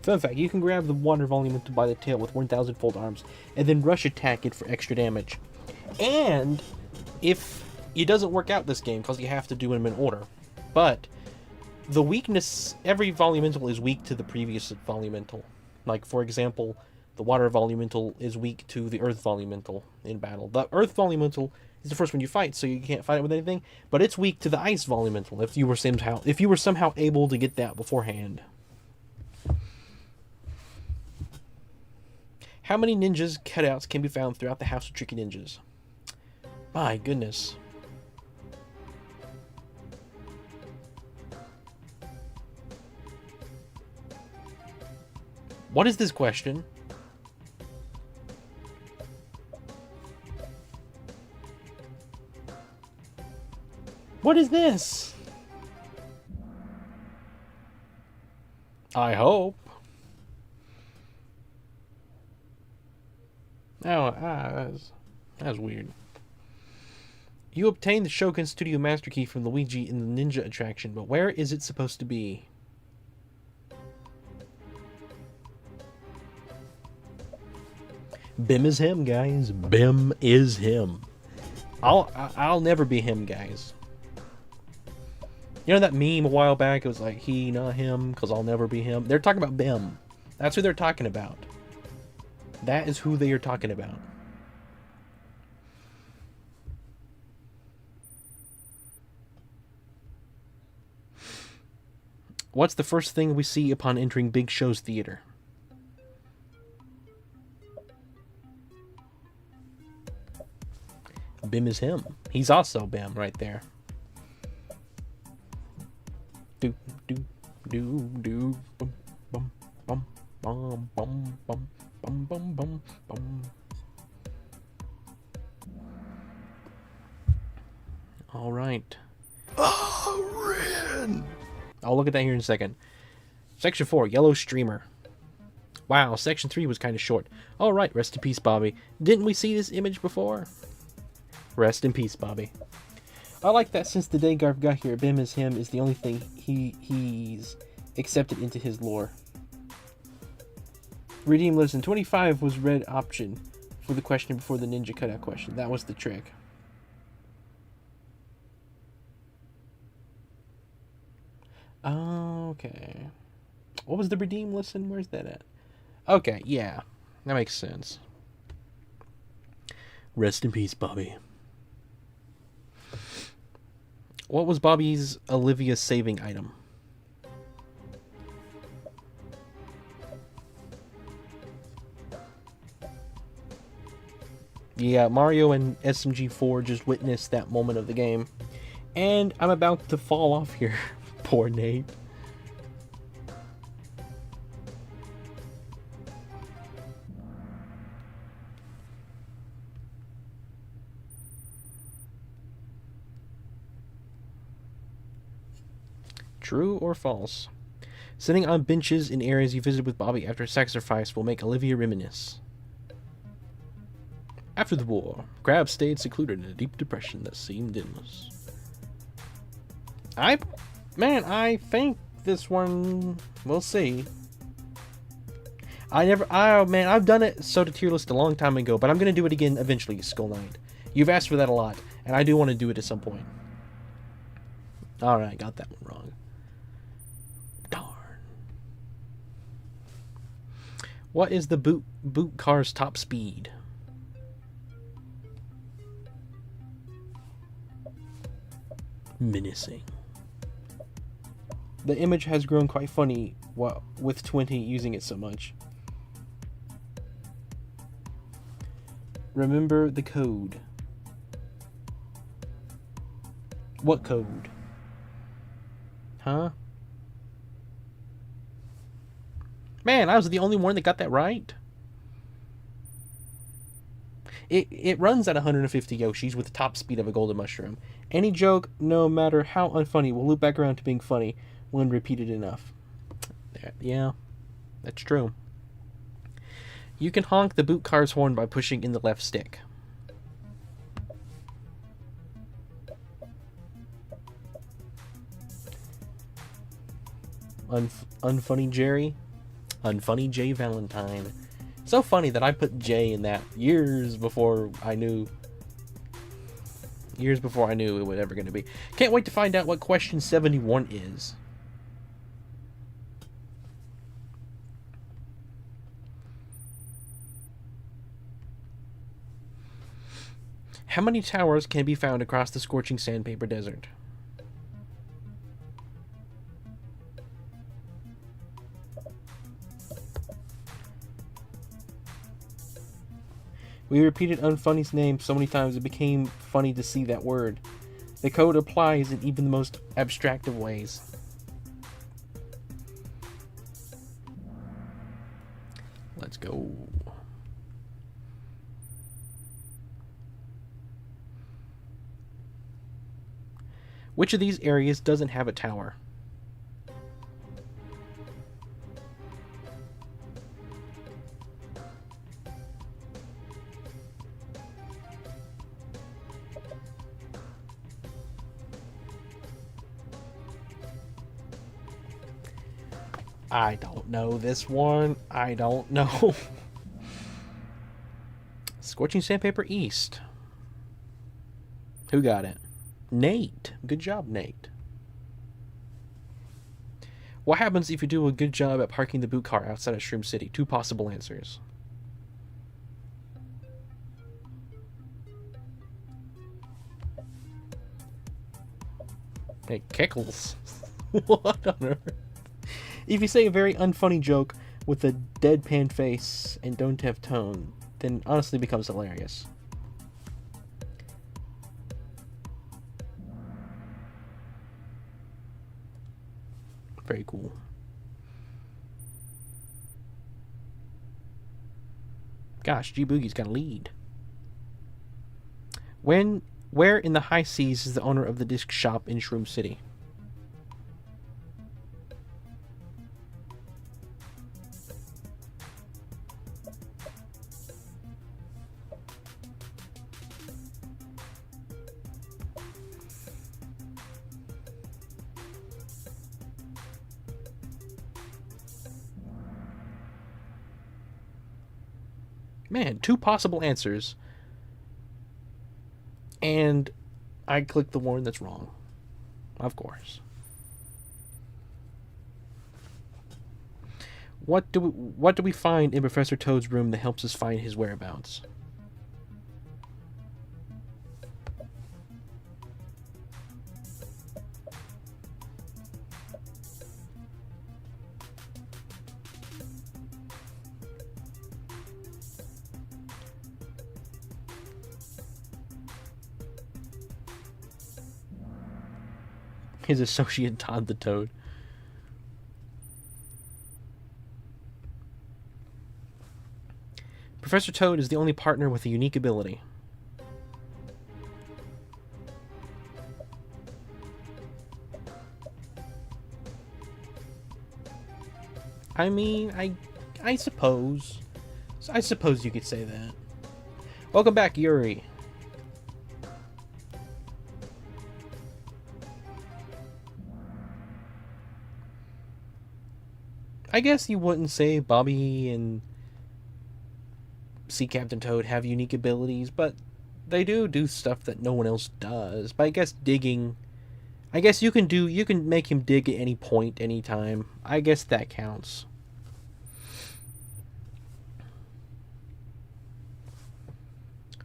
Fun fact, you can grab the water volume by the tail with 1,000 fold arms, and then rush attack it for extra damage. And if it doesn't work out this game, because you have to do them in order, but the weakness, every volumental is weak to the previous volumental. Like, for example, the water volumental is weak to the earth volumental in battle. The earth volumental is the first one you fight, so you can't fight it with anything, but it's weak to the ice volumental if you were somehow able to get that beforehand. How many ninjas cutouts can be found throughout the House of Tricky Ninjas? My goodness. What is this question? What is this? I hope. Oh, that was weird. You obtained the Shogun Studio Master Key from Luigi in the Ninja attraction, but where is it supposed to be? Bim is him, guys. Bim is him. I'll never be him, guys. You know that meme a while back? It was like, he, not him, because I'll never be him. They're talking about Bim. That's who they're talking about. That is who they are talking about. What's the first thing we see upon entering Big Show's theater? Bim is him. He's also Bim right there. Do do do do bum bum bum bum bum bum bum bum bum bum. All right. Oh, Ren. I'll look at that here in a second. Section 4, Yellow Streamer. Wow, Section 3 was kind of short. All right, rest in peace, Bobby. Didn't we see this image before? Rest in peace, Bobby. I like that since the day Garv got here, Bim is him is the only thing he's accepted into his lore. Redeem listen, 25 was red option for the question before the ninja cutout question. That was the trick. Okay. What was the redeem listen? Where's that at? Okay, yeah. That makes sense. Rest in peace, Bobby. What was Bobby's Olivia saving item? Yeah, Mario and SMG4 just witnessed that moment of the game. And I'm about to fall off here. Poor Nate. True or false? Sitting on benches in areas you visited with Bobby after sacrifice will make Olivia reminisce. After the war, Crab stayed secluded in a deep depression that seemed endless. I think this one, we'll see. I've done it so to tier list a long time ago, but I'm gonna do it again eventually, Skull Knight. You've asked for that a lot, and I do want to do it at some point. Alright, got that one wrong. Darn. What is the boot car's top speed? Menacing. The image has grown quite funny with 20 using it so much. Remember the code. What code? Huh? Man, I was the only one that got that right. It runs at 150 Yoshis with the top speed of a golden mushroom. Any joke, no matter how unfunny, will loop back around to being funny when repeated enough. Yeah, that's true. You can honk the boot car's horn by pushing in the left stick. Unfunny Jerry? Unfunny J Valentine. So funny that I put J in that years before I knew it was ever going to be. Can't wait to find out what question 71 is. How many towers can be found across the scorching sandpaper desert? We repeated Unfunny's name so many times it became funny to see that word. The code applies in even the most abstract of ways. Let's go. Which of these areas doesn't have a tower? I don't know this one. I don't know. Scorching Sandpaper East. Who got it? Nate. Good job, Nate. What happens if you do a good job at parking the boot car outside of Shroom City? 2 possible answers. Hey, Kickles. What on earth? If you say a very unfunny joke with a deadpan face and don't have tone, then it honestly becomes hilarious. Very cool. Gosh, G-Boogie's got a lead. Where in the high seas is the owner of the disc shop in Shroom City? Man, 2 possible answers. And I clicked the one that's wrong. Of course. What do we find in Professor Toad's room that helps us find his whereabouts? His associate Todd the Toad. Professor Toad is the only partner with a unique ability. I mean, I suppose. I suppose you could say that. Welcome back, Yuri. I guess you wouldn't say Bobby and Sea Captain Toad have unique abilities, but they do stuff that no one else does. But I guess digging, I guess you can make him dig at any point, anytime. I guess that counts.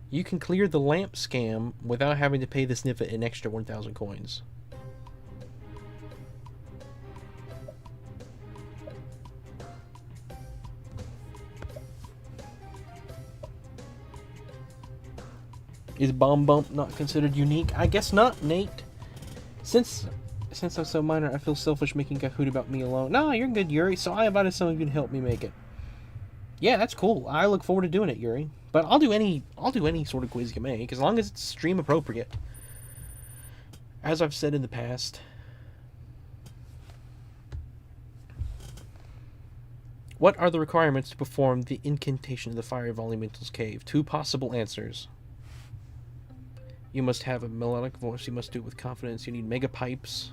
You can clear the lamp scam without having to pay the Sniffet an extra 1,000 coins. Is Bomb Bump not considered unique? I guess not, Nate. Since I'm so minor, I feel selfish making Kahoot about me alone. No, you're good, Yuri, so I invited some of you to help me make it. Yeah, that's cool. I look forward to doing it, Yuri. But I'll do any sort of quiz you make, as long as it's stream appropriate. As I've said in the past. What are the requirements to perform the incantation of the Fire Volumental's Cave? 2 possible answers. You must have a melodic voice. You must do it with confidence. You need mega pipes.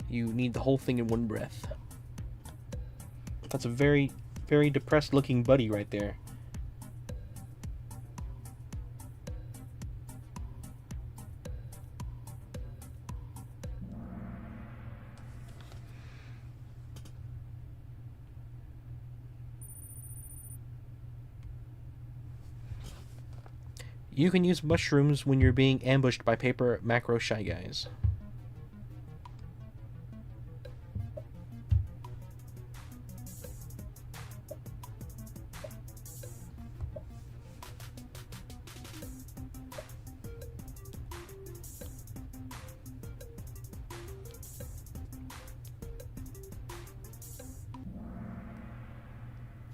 You need the whole thing in one breath. That's a very, very depressed looking buddy right there. You can use mushrooms when you're being ambushed by paper macro shy guys.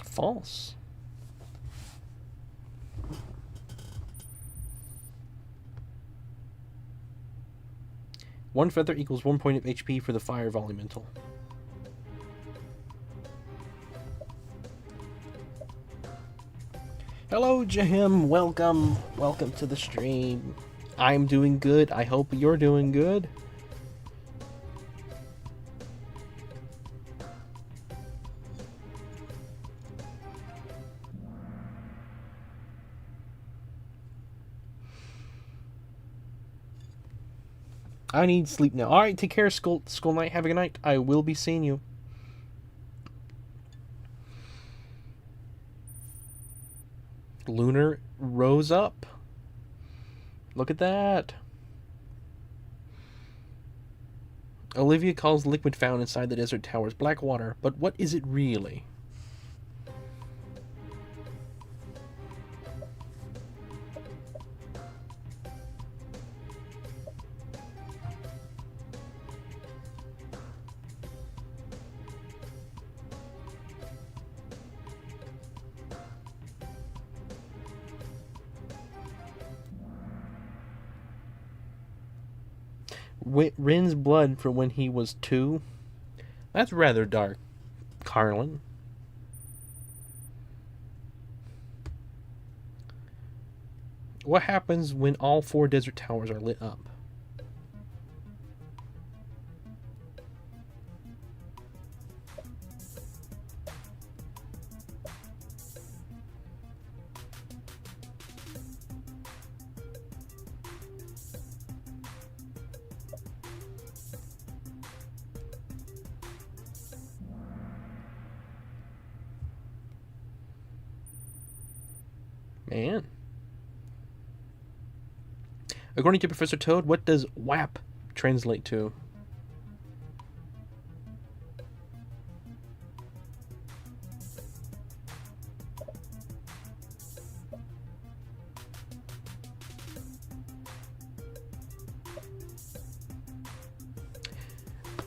False. One feather equals 1 point of HP for the Fire Volumental. Hello, Jim. Welcome. Welcome to the stream. I'm doing good. I hope you're doing good. I need sleep now. Alright, take care, Skull Knight. Have a good night. I will be seeing you. Lunar rose up. Look at that. Olivia calls the liquid found inside the desert towers black water, but what is it really? Rin's blood from when he was 2? That's rather dark, Carlin. What happens when all 4 desert towers are lit up? Man. According to Professor Toad, what does WAP translate to?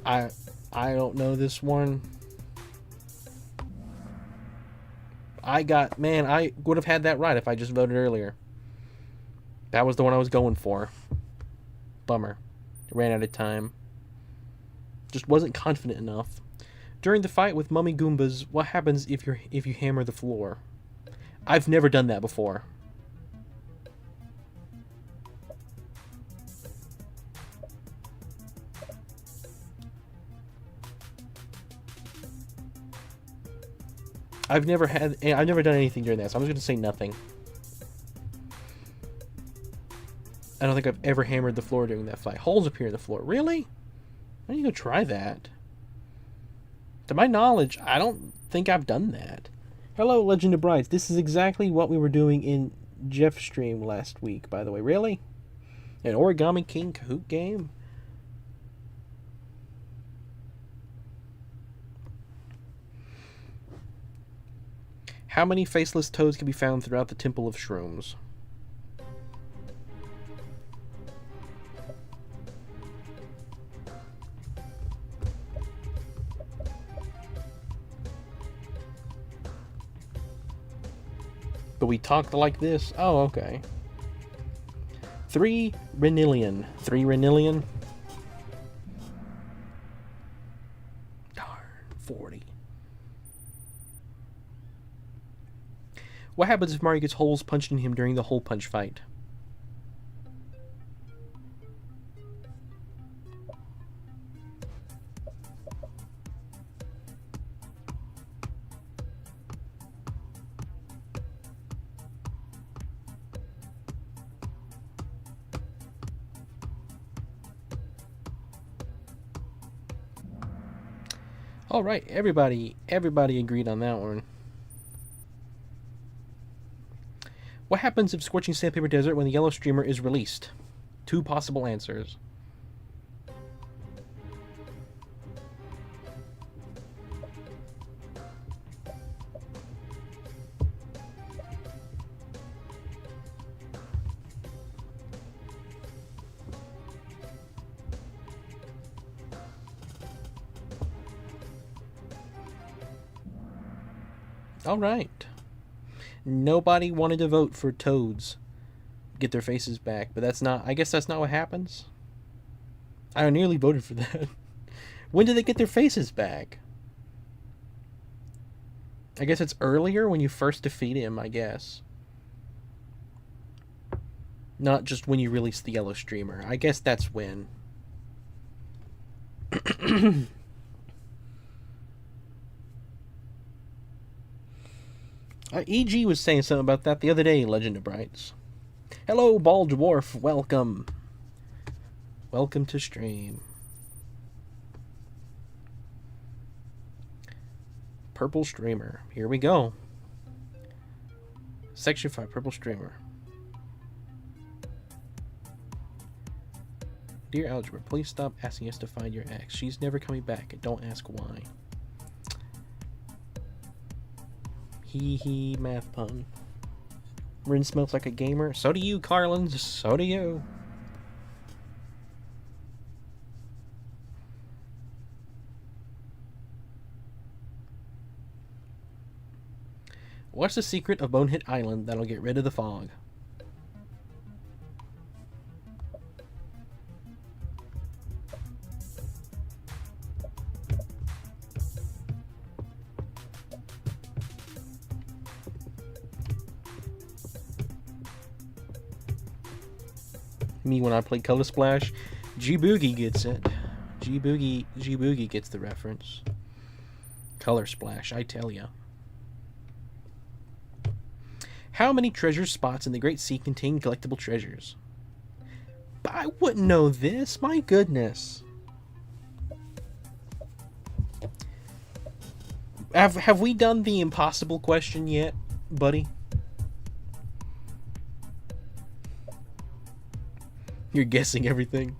I I don't know this one. I would have had that right if I just voted earlier. That was the one I was going for. Bummer. Ran out of time. Just wasn't confident enough. During the fight with Mummy Goombas, what happens if you hammer the floor? I've never done that before. I've never done anything during that, so I'm just gonna say nothing. I don't think I've ever hammered the floor during that fight. Holes appear in the floor. Really? Why don't you go try that? To my knowledge, I don't think I've done that. Hello, Legend of Brides. This is exactly what we were doing in Jeff's stream last week, by the way. Really? An Origami King Kahoot game? How many faceless toads can be found throughout the Temple of Shrooms? But we talked like this? Oh, okay. 3 Renillion. 3 Renillion? Darn, 40. What happens if Mario gets holes punched in him during the hole punch fight? All right, everybody agreed on that one. What happens if Scorching Sandpaper Desert when the yellow streamer is released? 2 possible answers. All right. Nobody wanted to vote for toads get their faces back, but I guess that's not what happens. I nearly voted for that. When do they get their faces back? I guess it's earlier when you first defeat him, I guess. Not just when you release the yellow streamer. I guess that's when. EG was saying something about that the other day, Legend of Brights. Hello, Bald Dwarf. Welcome. Welcome to stream. Purple Streamer. Here we go. Section 5, Purple Streamer. Dear Algebra, please stop asking us to find your ex. She's never coming back, and don't ask why. Hee hee, math pun. Rin smells like a gamer. So do you, Carlins. So do you. What's the secret of Bonehead Island that'll get rid of the fog? Me when I play Color Splash. G-Boogie gets it. G-Boogie gets the reference. Color Splash, I tell ya. How many treasure spots in the Great Sea contain collectible treasures? But I wouldn't know this, my goodness. Have we done the impossible question yet, buddy? You're guessing everything.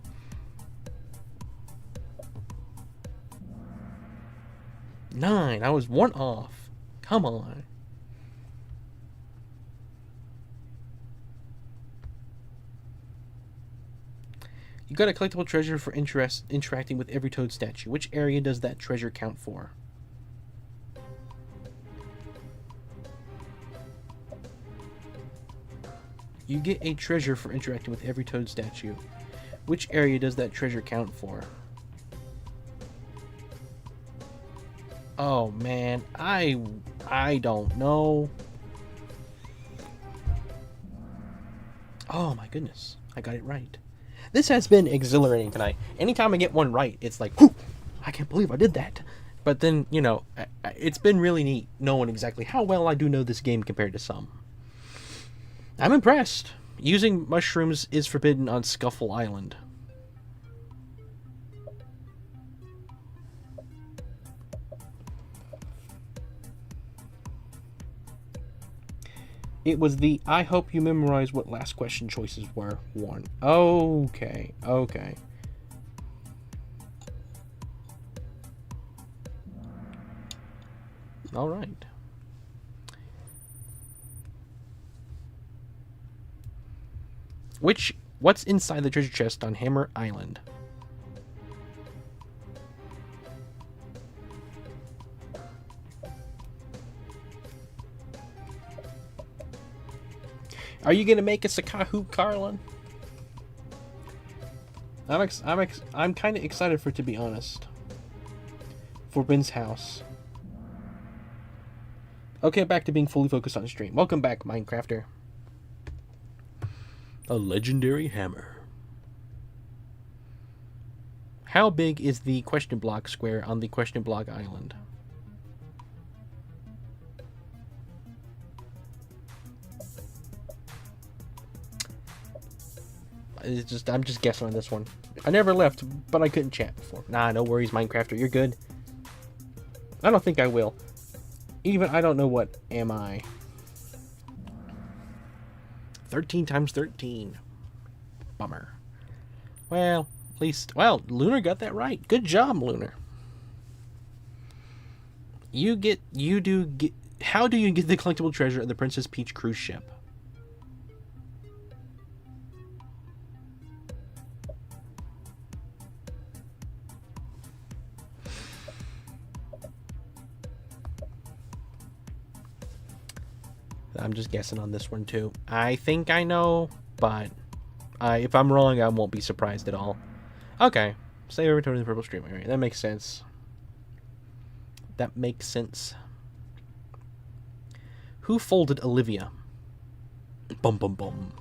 Nine. I was 1 off. Come on. You got a collectible treasure for interacting with every Toad statue. Which area does that treasure count for? You get a treasure for interacting with every Toad statue. Which area does that treasure count for? Oh man, I don't know. Oh my goodness, I got it right. This has been exhilarating tonight. Anytime I get one right, it's like, whew, I can't believe I did that. But then, you know, it's been really neat knowing exactly how well I do know this game compared to some. I'm impressed. Using mushrooms is forbidden on Scuffle Island. It was the I hope you memorize what last question choices were one. Okay, okay. All right. What's inside the treasure chest on Hammer Island? Are you gonna make us a Kahoot, Carlin? I'm kind of excited for it, to be honest. For Ben's house. Okay, back to being fully focused on the stream. Welcome back, Minecrafter. A legendary hammer. How big is the question block square on the question block island? I'm just guessing on this one. I never left, but I couldn't chat before. Nah, no worries, Minecrafter. You're good. I don't think I will. Even I don't know what am I. 13 times 13. Bummer. Well, at least... Well, Lunar got that right. Good job, Lunar. How do you get the collectible treasure of the Princess Peach cruise ship? I'm just guessing on this one too. I think I know, but if I'm wrong, I won't be surprised at all. Okay, save every toad in the purple stream area. That makes sense. That makes sense. Who folded Olivia? Bum bum bum.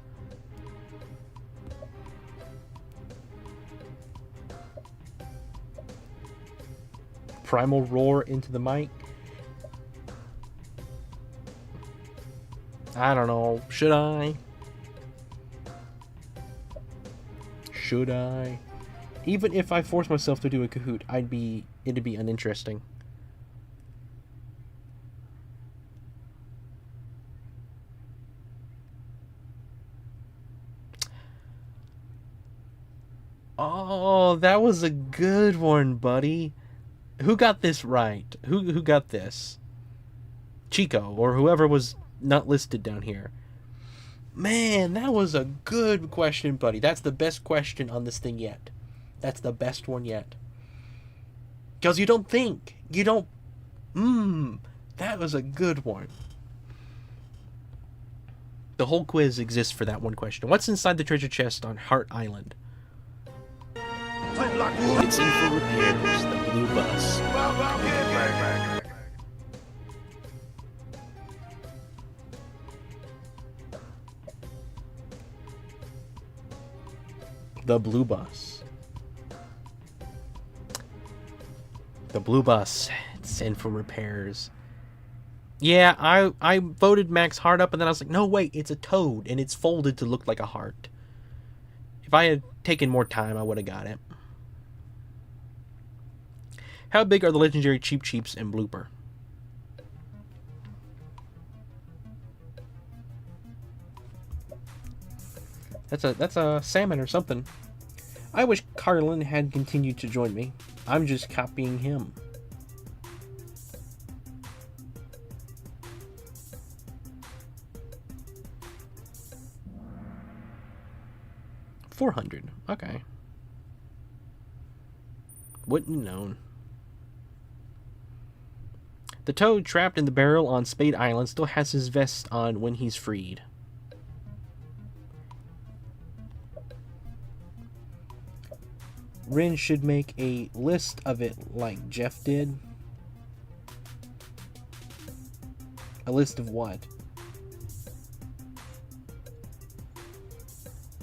Primal roar into the mic. I don't know. Should I? Should I? Even if I force myself to do a Kahoot, it'd be uninteresting. Oh, that was a good one, buddy. Who got this right? Who got this? Chico, or whoever was not listed down here. Man, that was a good question, buddy. That's the best question on this thing yet. That's the best one yet. Because you don't think. You don't... that was a good one. The whole quiz exists for that one question. What's inside the treasure chest on Heart Island? It's in for repairs, the blue bus. The blue bus. The blue bus. It's in for repairs. Yeah, I voted Max Heart up, and then I was like, no, wait, it's a toad, and it's folded to look like a heart. If I had taken more time, I would have got it. How big are the legendary Cheep Cheeps in Blooper? That's a salmon or something. I wish Carlin had continued to join me. I'm just copying him. $400. Okay. Wouldn't have known. The toad trapped in the barrel on Spade Island still has his vest on when he's freed. Rin should make a list of it like Jeff did. A list of what?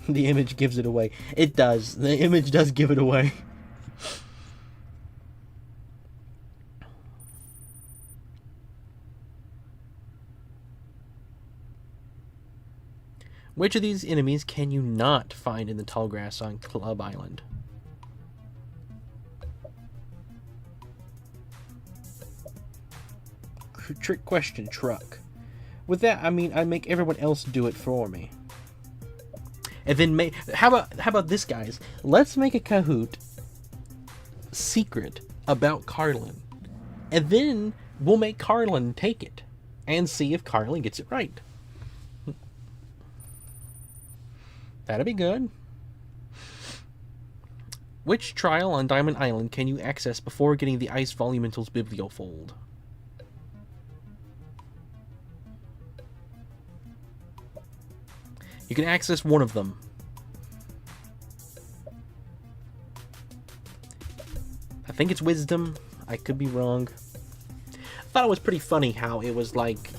The image gives it away. It does. The image does give it away. Which of these enemies can you not find in the tall grass on Club Island? Trick question, truck. With that, I mean, I make everyone else do it for me. And then how about this, guys? Let's make a Kahoot secret about Carlin. And then we'll make Carlin take it and see if Carlin gets it right. That'd be good. Which trial on Diamond Island can you access before getting the Ice Volumental's Bibliofold? You can access one of them. I think it's Wisdom. I could be wrong. I thought it was pretty funny how it was like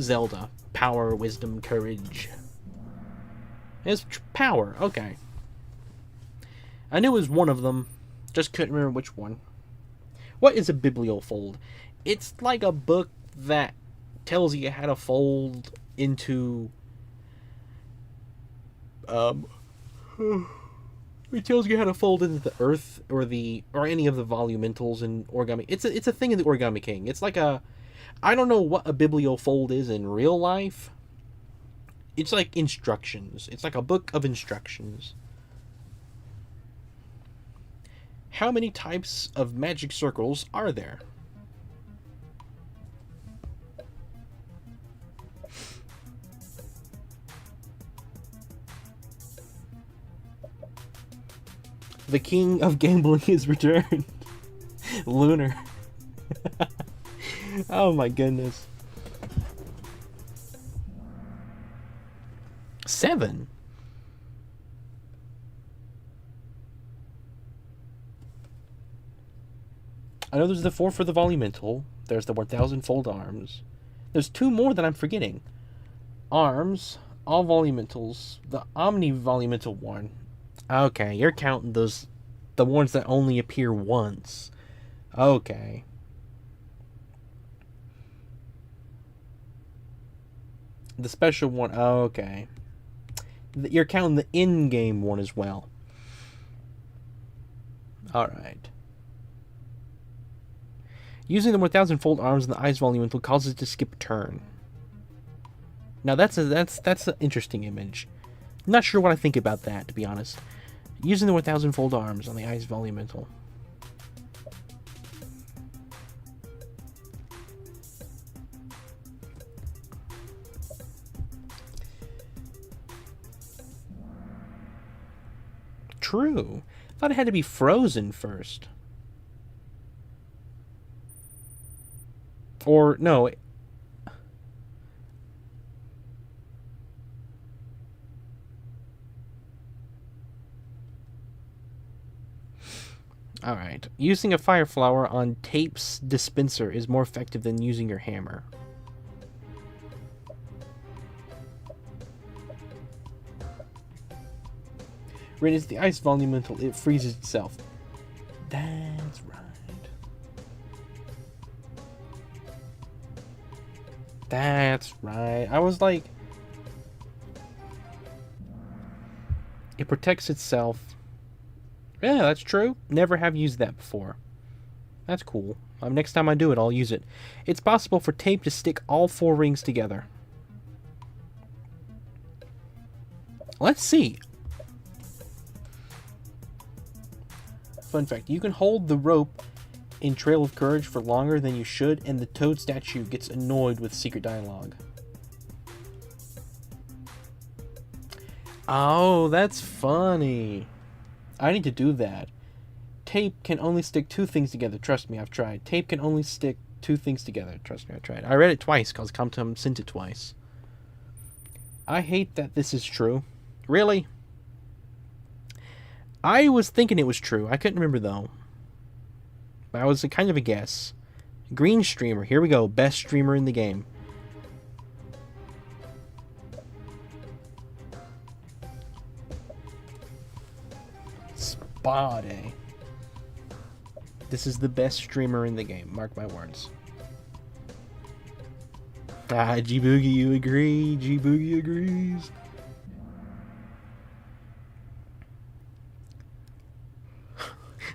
Zelda. Power, Wisdom, Courage. It's Power. Okay. I knew it was one of them. Just couldn't remember which one. What is a Bibliofold? It's like a book that tells you how to fold into... it tells you how to fold into the earth or any of the volumentals in Origami. It's a thing in the Origami King. It's like I don't know what a bibliofold is in real life. It's like instructions. It's like a book of instructions. How many types of magic circles are there? The king of gambling is returned. Lunar. Oh my goodness. 7? I know there's the 4 for the volumental. There's the 1000 fold arms. There's 2 more that I'm forgetting. Arms, all volumentals, the omni volumental one. Okay, you're counting those, the ones that only appear once. Okay. The special one, okay. You're counting the in-game one as well. Alright. Using the 1000 fold arms and the eyes volumental causes it to skip a turn. Now that's an interesting image. I'm not sure what I think about that, to be honest. Using the 1000 fold arms on the eyes volumental. True. I thought it had to be frozen first. Or, no. Alright. Using a fire flower on Tape's dispenser is more effective than using your hammer. When it's the ice volumental, it freezes itself. That's right. That's right. I was like... It protects itself. Yeah, that's true. Never have used that before. That's cool. Next time I do it, I'll use it. It's possible for tape to stick all 4 rings together. Let's see. Fun fact, you can hold the rope in Trail of Courage for longer than you should, and the toad statue gets annoyed with secret dialogue. Oh, that's funny. I need to do that. tape can only stick two things together. Trust me, I've tried. Tape can only stick two things together. Trust me, I tried. I read it twice because Comtum sent it twice. I hate that this is true. Really? I was thinking it was true. I couldn't remember though. That was kind of a guess. Green streamer. Here we go. Best streamer in the game. Spade. This is the best streamer in the game. Mark my words. Ah, G-Boogie, you agree. G-Boogie agrees.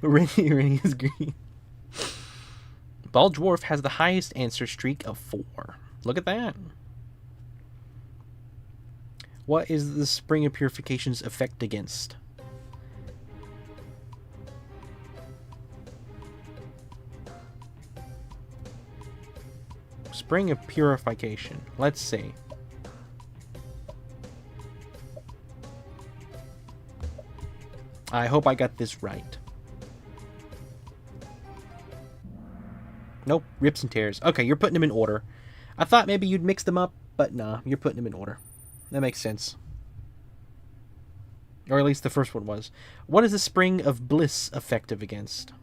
Rennie is green. Bald Dwarf has the highest answer streak of 4. Look at that. What is the Spring of Purification's effect against? Spring of Purification. Let's see. I hope I got this right. Nope, rips and tears. Okay, you're putting them in order. I thought maybe you'd mix them up, but nah, you're putting them in order. That makes sense. Or at least the first one was. What is the Spring of Bliss effective against?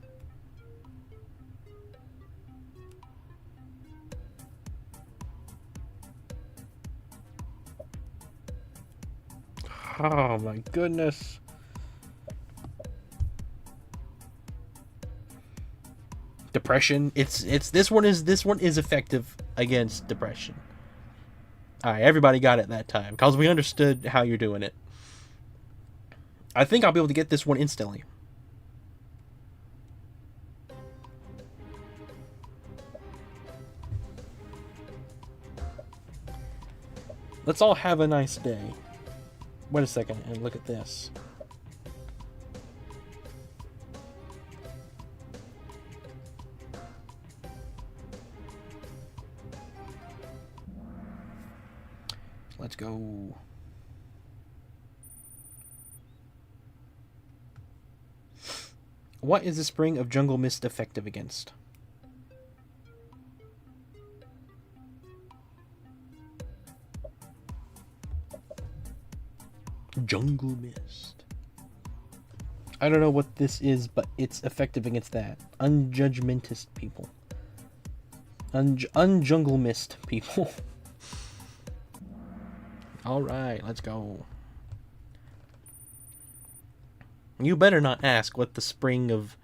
Oh my goodness. Depression. It's this one is effective against depression. Alright, everybody got it that time. Because we understood how you're doing it. I think I'll be able to get this one instantly. Let's all have a nice day. Wait a second and look at this. Let's go. What is the Spring of Jungle Mist effective against? Jungle Mist. I don't know what this is, but it's effective against that. Unjudgmentist people. Unjungle Mist people. Alright, let's go. You better not ask what the Spring of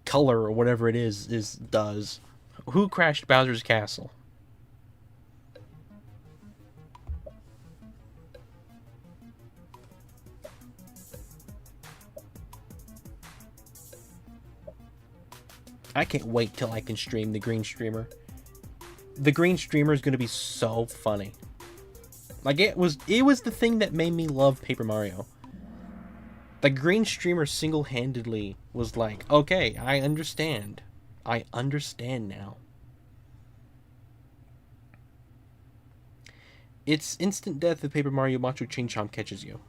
Color or whatever it is does. Who crashed Bowser's Castle? I can't wait till I can stream the green streamer. The green streamer is going to be so funny. Like it was the thing that made me love Paper Mario. The green streamer single-handedly was like, okay, I understand. I understand now. It's instant death if Paper Mario Macho Chain Chomp catches you.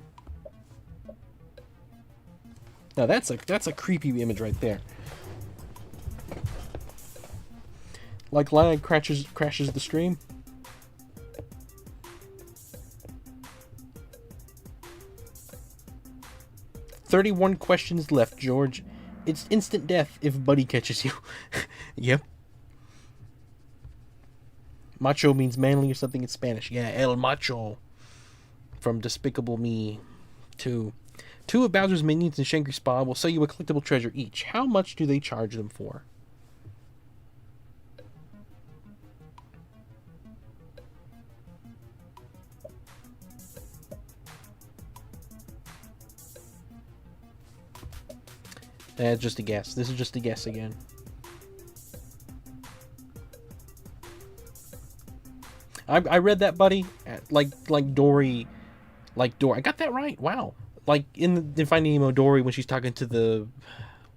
Now that's a creepy image right there. Like lag crashes the stream. "31 questions left, George. It's instant death if Buddy catches you." Yep. Macho means manly or something in Spanish. Yeah, El Macho. From Despicable Me 2. 2 of Bowser's minions in Shangri Spa will sell you a collectible treasure each. How much do they charge them for? That's just a guess. This is just a guess again. I read that, buddy. Like Dory. Like Dory. I got that right. Wow. Like in Finding Nemo, Dory, when she's talking to the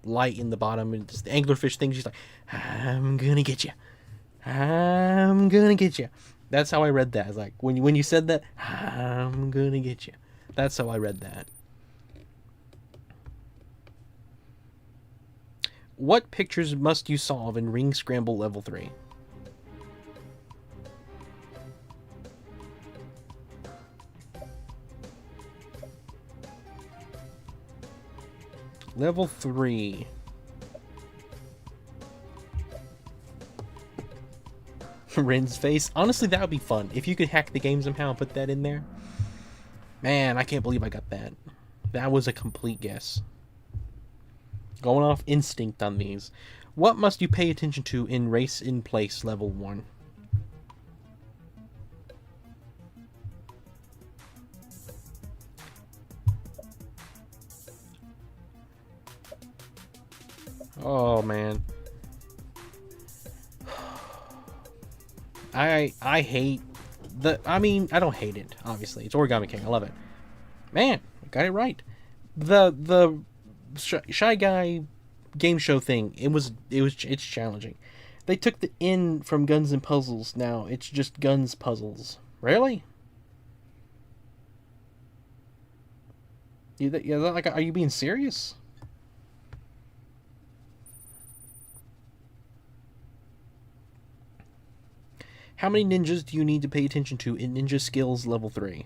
light in the bottom and it's the anglerfish thing, she's like, "I'm gonna get you. I'm gonna get you." That's how I read that. It's like when you said that, "I'm gonna get you." That's how I read that. What pictures must you solve in Ring Scramble Level 3? Level 3. Rin's face. Honestly, that would be fun. If you could hack the game somehow and put that in there. Man, I can't believe I got that. That was a complete guess. Going off instinct on these. What must you pay attention to in Race in Place Level 1? Oh, man. I hate the... I mean, I don't hate it, obviously. It's Origami King. I love it. Man, I got it right. The Shy Guy game show thing, it's challenging. They took the N from Guns and Puzzles. Now it's just Guns Puzzles. Really? Like, are you being serious? How many ninjas do you need to pay attention to in Ninja Skills Level 3?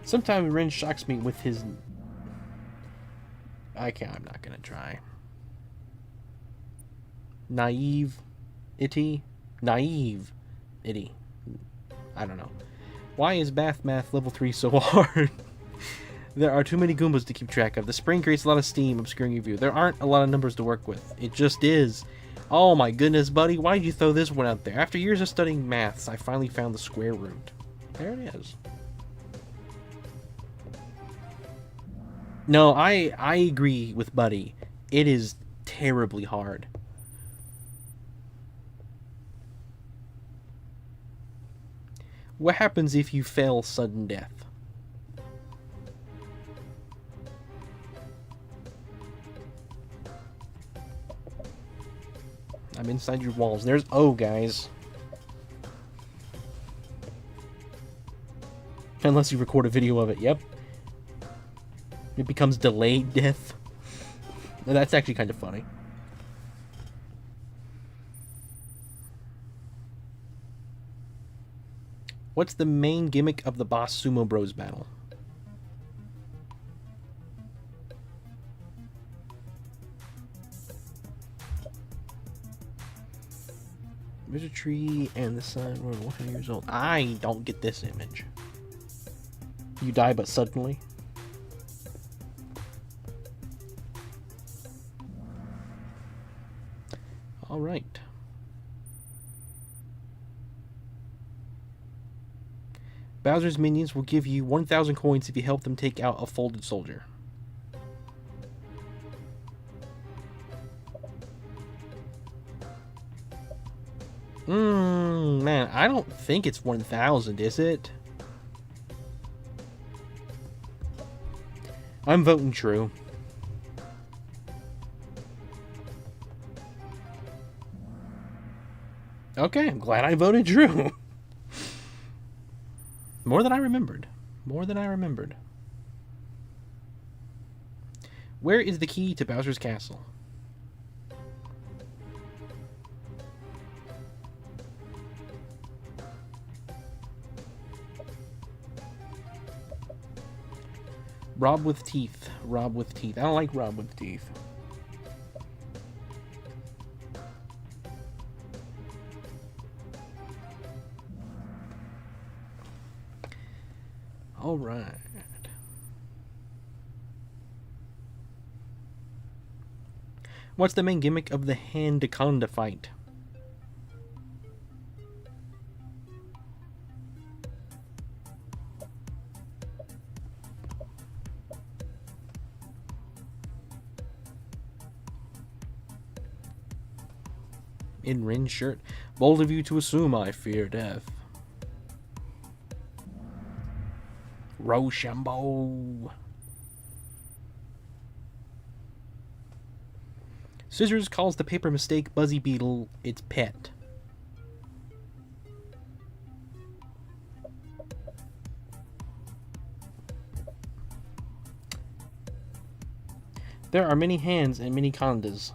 Sometimes Ren shocks me with his... I'm not gonna try. Naive Itty? Naive Itty. I don't know. Why is Bath Math Level 3 so hard? There are too many Goombas to keep track of. The spring creates a lot of steam, obscuring your view. There aren't a lot of numbers to work with. It just is. Oh my goodness, buddy. Why did you throw this one out there? After years of studying maths, I finally found the square root. There it is. No, I agree with Buddy. It is terribly hard. What happens if you fail sudden death? I'm inside your walls. There's O, guys. Unless you record a video of it. Yep. It becomes delayed death. That's actually kind of funny. What's the main gimmick of the boss Sumo Bros battle? There's a tree and the sun. We're 100 years old. I don't get this image. You die, but suddenly. All right. Bowser's minions will give you 1,000 coins if you help them take out a folded soldier. Man, I don't think it's 1,000, is it? I'm voting true. Okay, I'm glad I voted true. More than I remembered. More than I remembered. Where is the key to Bowser's castle? Rob with teeth. Rob with teeth. I don't like Rob with teeth. All right. What's the main gimmick of the Hand-Conda fight? In Rin's shirt. Bold of you to assume I fear death. Rochambeau. Scissors calls the paper mistake Buzzy Beetle its pet. There are many hands and many condas.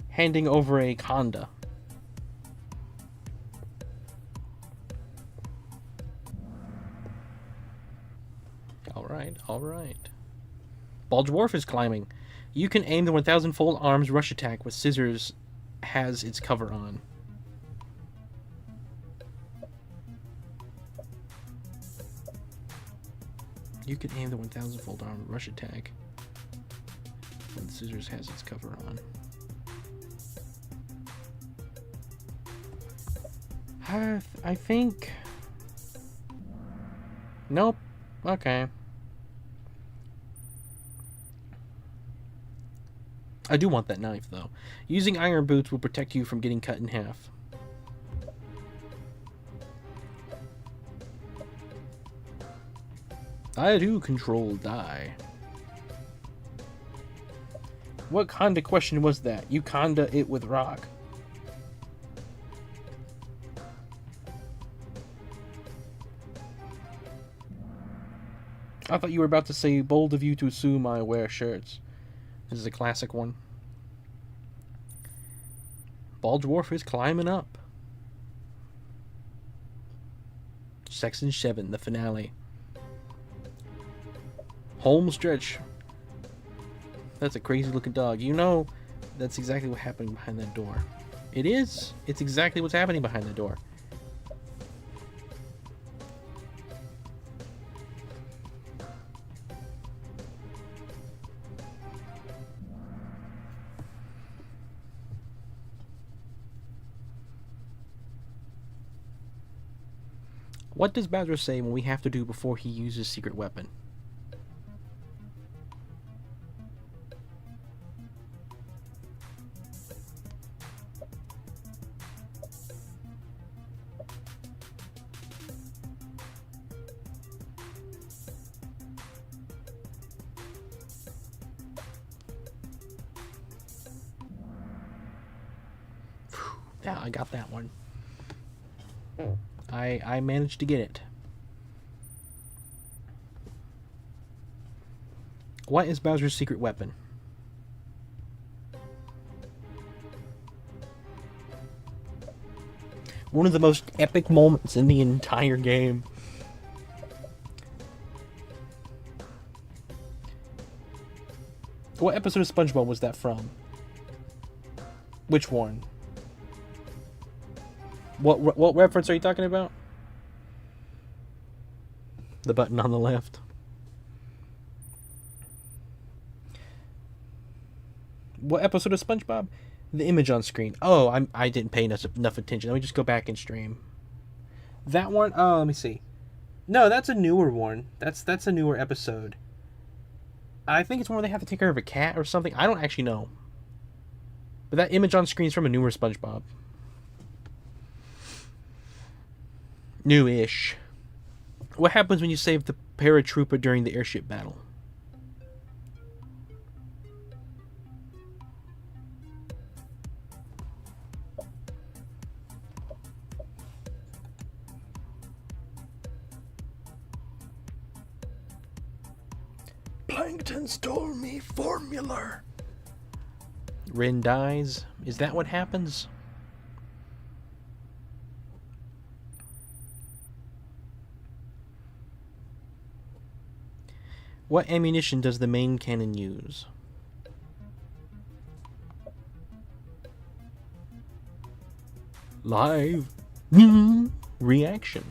Handing over a conda. Alright. Ball Dwarf is climbing. You can aim the 1000-fold arms rush attack with Scissors has its cover on. You can aim the 1000-fold arm rush attack when Scissors has its cover on. I think... Nope. Okay. I do want that knife, though. Using iron boots will protect you from getting cut in half. I do control die. What kind of question was that? You kinda it with rock. I thought you were about to say, bold of you to assume I wear shirts. This is a classic one. Ball Dwarf is climbing up. Section 7, the finale. Home stretch. That's a crazy looking dog. You know, that's exactly what happened behind that door. It is. It's exactly what's happening behind that door. What does Bowser say when we have to do before he uses secret weapon? Yeah, I got that one. I managed to get it. What is Bowser's secret weapon? One of the most epic moments in the entire game. What episode of SpongeBob was that from? Which one? What reference are you talking about? The button on the left. What episode of SpongeBob? The image on screen. Oh, I didn't pay enough attention. Let me just go back and stream. That one? Oh, let me see. No, that's a newer one. That's a newer episode. I think it's one where they have to take care of a cat or something. I don't actually know. But that image on screen is from a newer SpongeBob. New-ish. What happens when you save the paratrooper during the airship battle? Plankton stole me formula. Rin dies. Is that what happens? What ammunition does the main cannon use? Live reaction.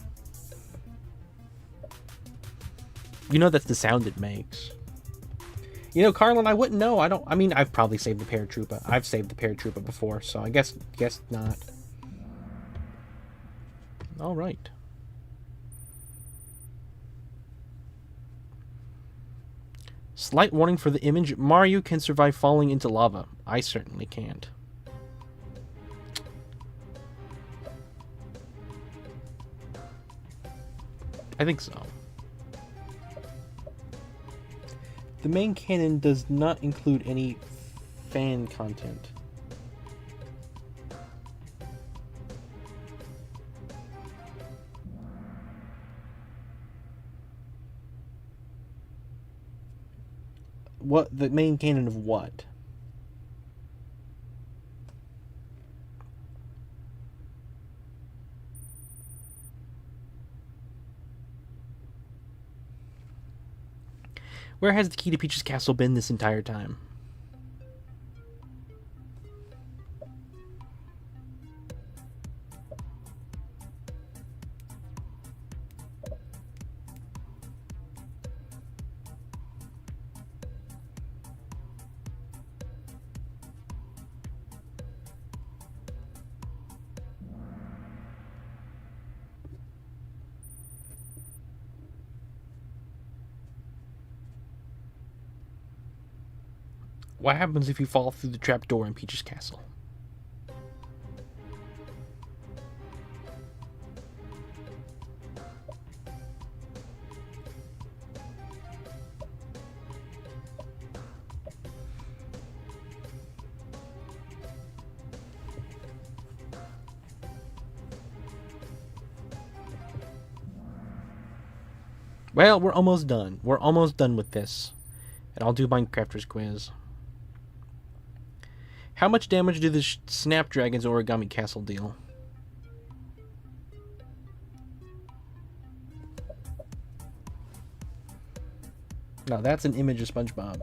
You know that's the sound it makes. You know, Carlin, I wouldn't know. I mean, I've probably saved the paratrooper. I've saved the paratrooper before, so I guess not. All right. Slight warning for the image. Mario can survive falling into lava. I certainly can't. I think so. The main cannon does not include any fan content. What the main canon of what? Where has the key to Peach's castle been this entire time? What happens if you fall through the trapdoor in Peach's castle? Well, we're almost done. We're almost done with this. And I'll do Minecrafter's quiz. How much damage do the Snapdragon's Origami Castle deal? No, that's an image of SpongeBob.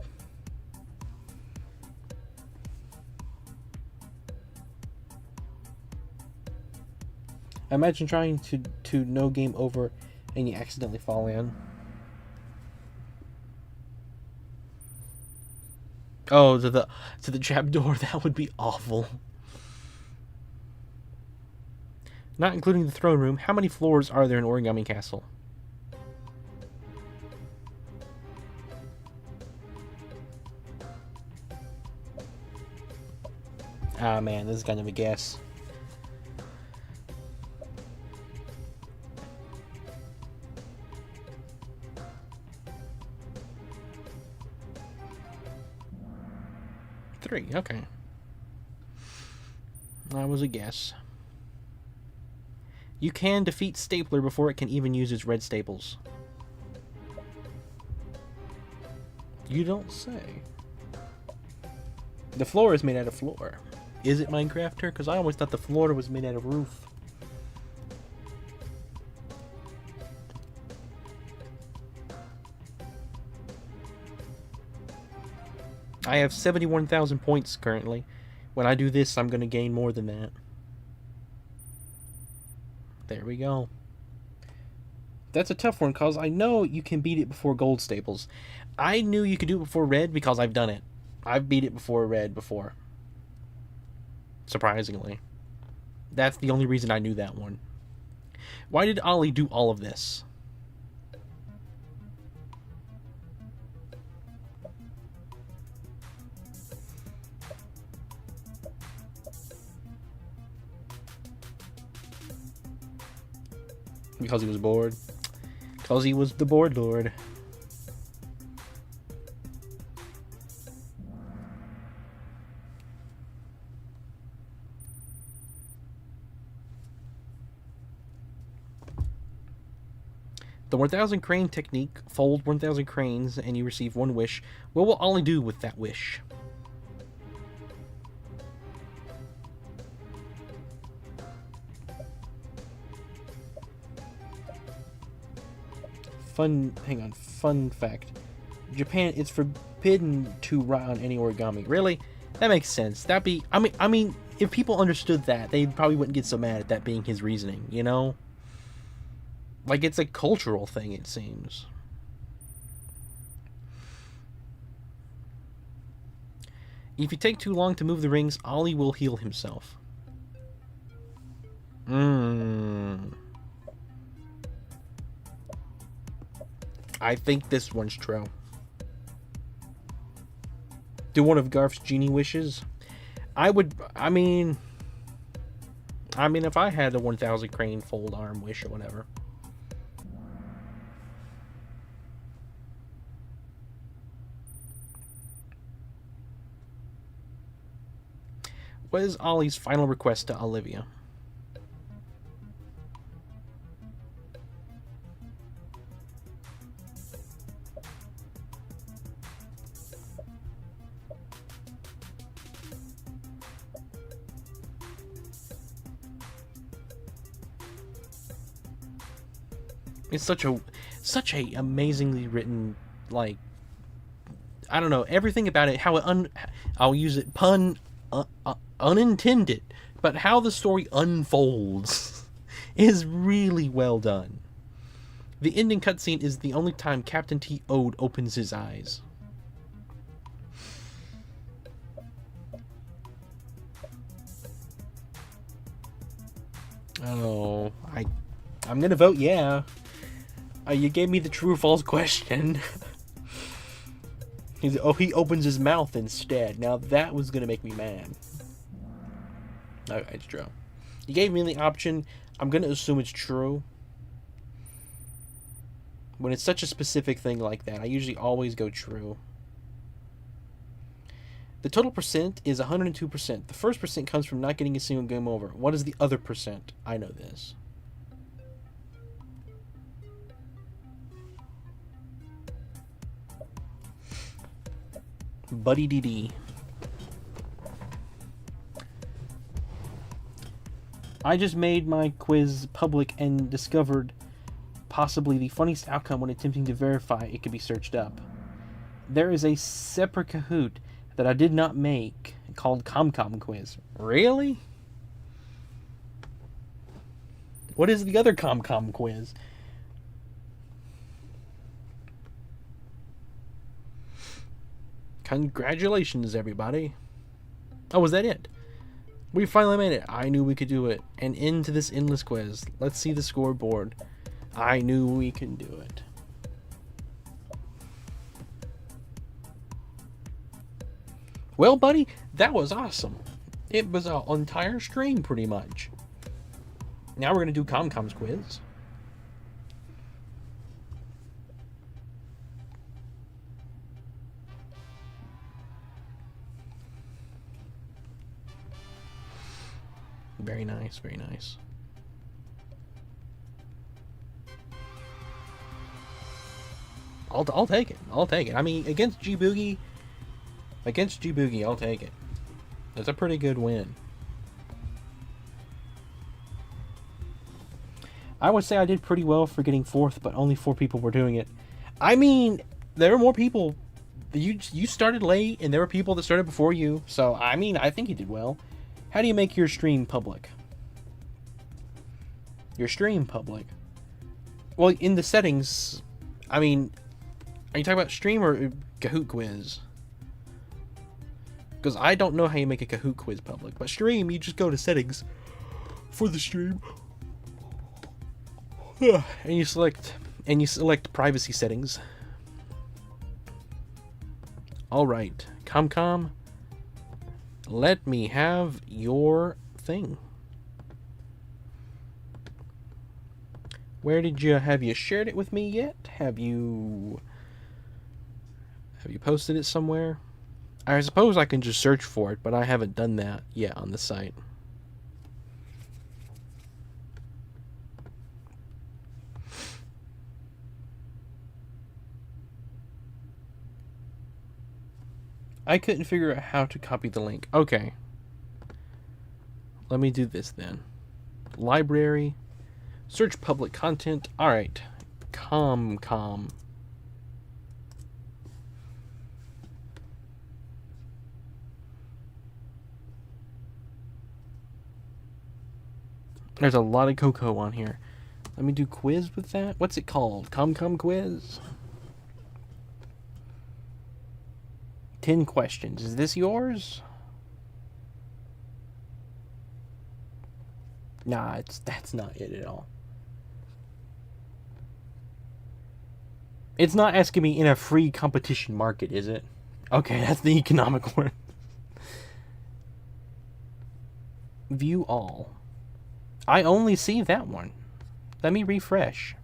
Imagine trying to no game over and you accidentally fall in. Oh, to the trapdoor. That would be awful. Not including the throne room, how many floors are there in Origami Castle? Ah, man, this is kind of a guess. Three, okay. That was a guess. You can defeat Stapler before it can even use its red staples. You don't say. The floor is made out of floor. Is it Minecrafter? Because I always thought the floor was made out of roof. I have 71,000 points currently. When I do this, I'm going to gain more than that. There we go. That's a tough one, because I know you can beat it before gold staples. I knew you could do it before red because I've done it. I've beat it before red before. Surprisingly. That's the only reason I knew that one. Why did Ollie do all of this? Because he was bored. Because he was the board lord. The 1000 crane technique. Fold 1000 cranes and you receive one wish. What will Ollie do with that wish? Fun fact. Japan, it's forbidden to write on any origami. Really? That makes sense. That'd be, I mean, if people understood that, they probably wouldn't get so mad at that being his reasoning, you know? Like, it's a cultural thing, it seems. If you take too long to move the rings, Ollie will heal himself. I think this one's true. Do one of Garf's genie wishes? I mean, if I had a 1000 crane fold arm wish or whatever. What is Ollie's final request to Olivia? It's such a amazingly written, like, I don't know, everything about it, how it I'll use it pun unintended, but how the story unfolds is really well done. The ending cutscene is the only time Captain T. Ode opens his eyes. Oh, I'm gonna vote yeah. You gave me the true or false question. He opens his mouth instead. Now that was gonna make me mad. Okay, it's true. You gave me the option. I'm gonna assume it's true. When it's such a specific thing like that, I usually always go true. The total percent is 102%. The first percent comes from not getting a single game over. What is the other percent? I know this. Buddy DD. I just made my quiz public and discovered possibly the funniest outcome when attempting to verify it could be searched up. There is a separate Kahoot that I did not make called ComCom Quiz. Really? What is the other ComCom Quiz? Congratulations, everybody. Oh, was that it? We finally made it. I knew we could do it. And into this endless quiz. Let's see the scoreboard. I knew we can do it. Well, buddy, that was awesome. It was an entire stream, pretty much. Now we're going to do ComCom's quiz. Very nice, very nice. I'll take it. I'll take it. I mean, against G Boogie, I'll take it. That's a pretty good win. I would say I did pretty well for getting fourth, but only 4 people were doing it. I mean, there were more people. You started late, and there were people that started before you. So, I mean, I think you did well. How do you make your stream public? Your stream public? Well, in the settings, I mean, are you talking about stream or Kahoot quiz? Because I don't know how you make a Kahoot quiz public. But stream, you just go to settings for the stream. And you select privacy settings. Alright, ComCom, let me have your thing. Where did have you shared it with me yet? Have you posted it somewhere? I suppose I can just search for it, but I haven't done that yet on the site. I couldn't figure out how to copy the link. Okay. Let me do this then. Library. Search public content. Alright. ComCom. There's a lot of cocoa on here. Let me do quiz with that. What's it called? ComCom quiz? 10 questions. Is this yours? Nah, that's not it at all. It's not asking me in a free competition market, is it? Okay, that's the economic one. View all. I only see that one. Let me refresh.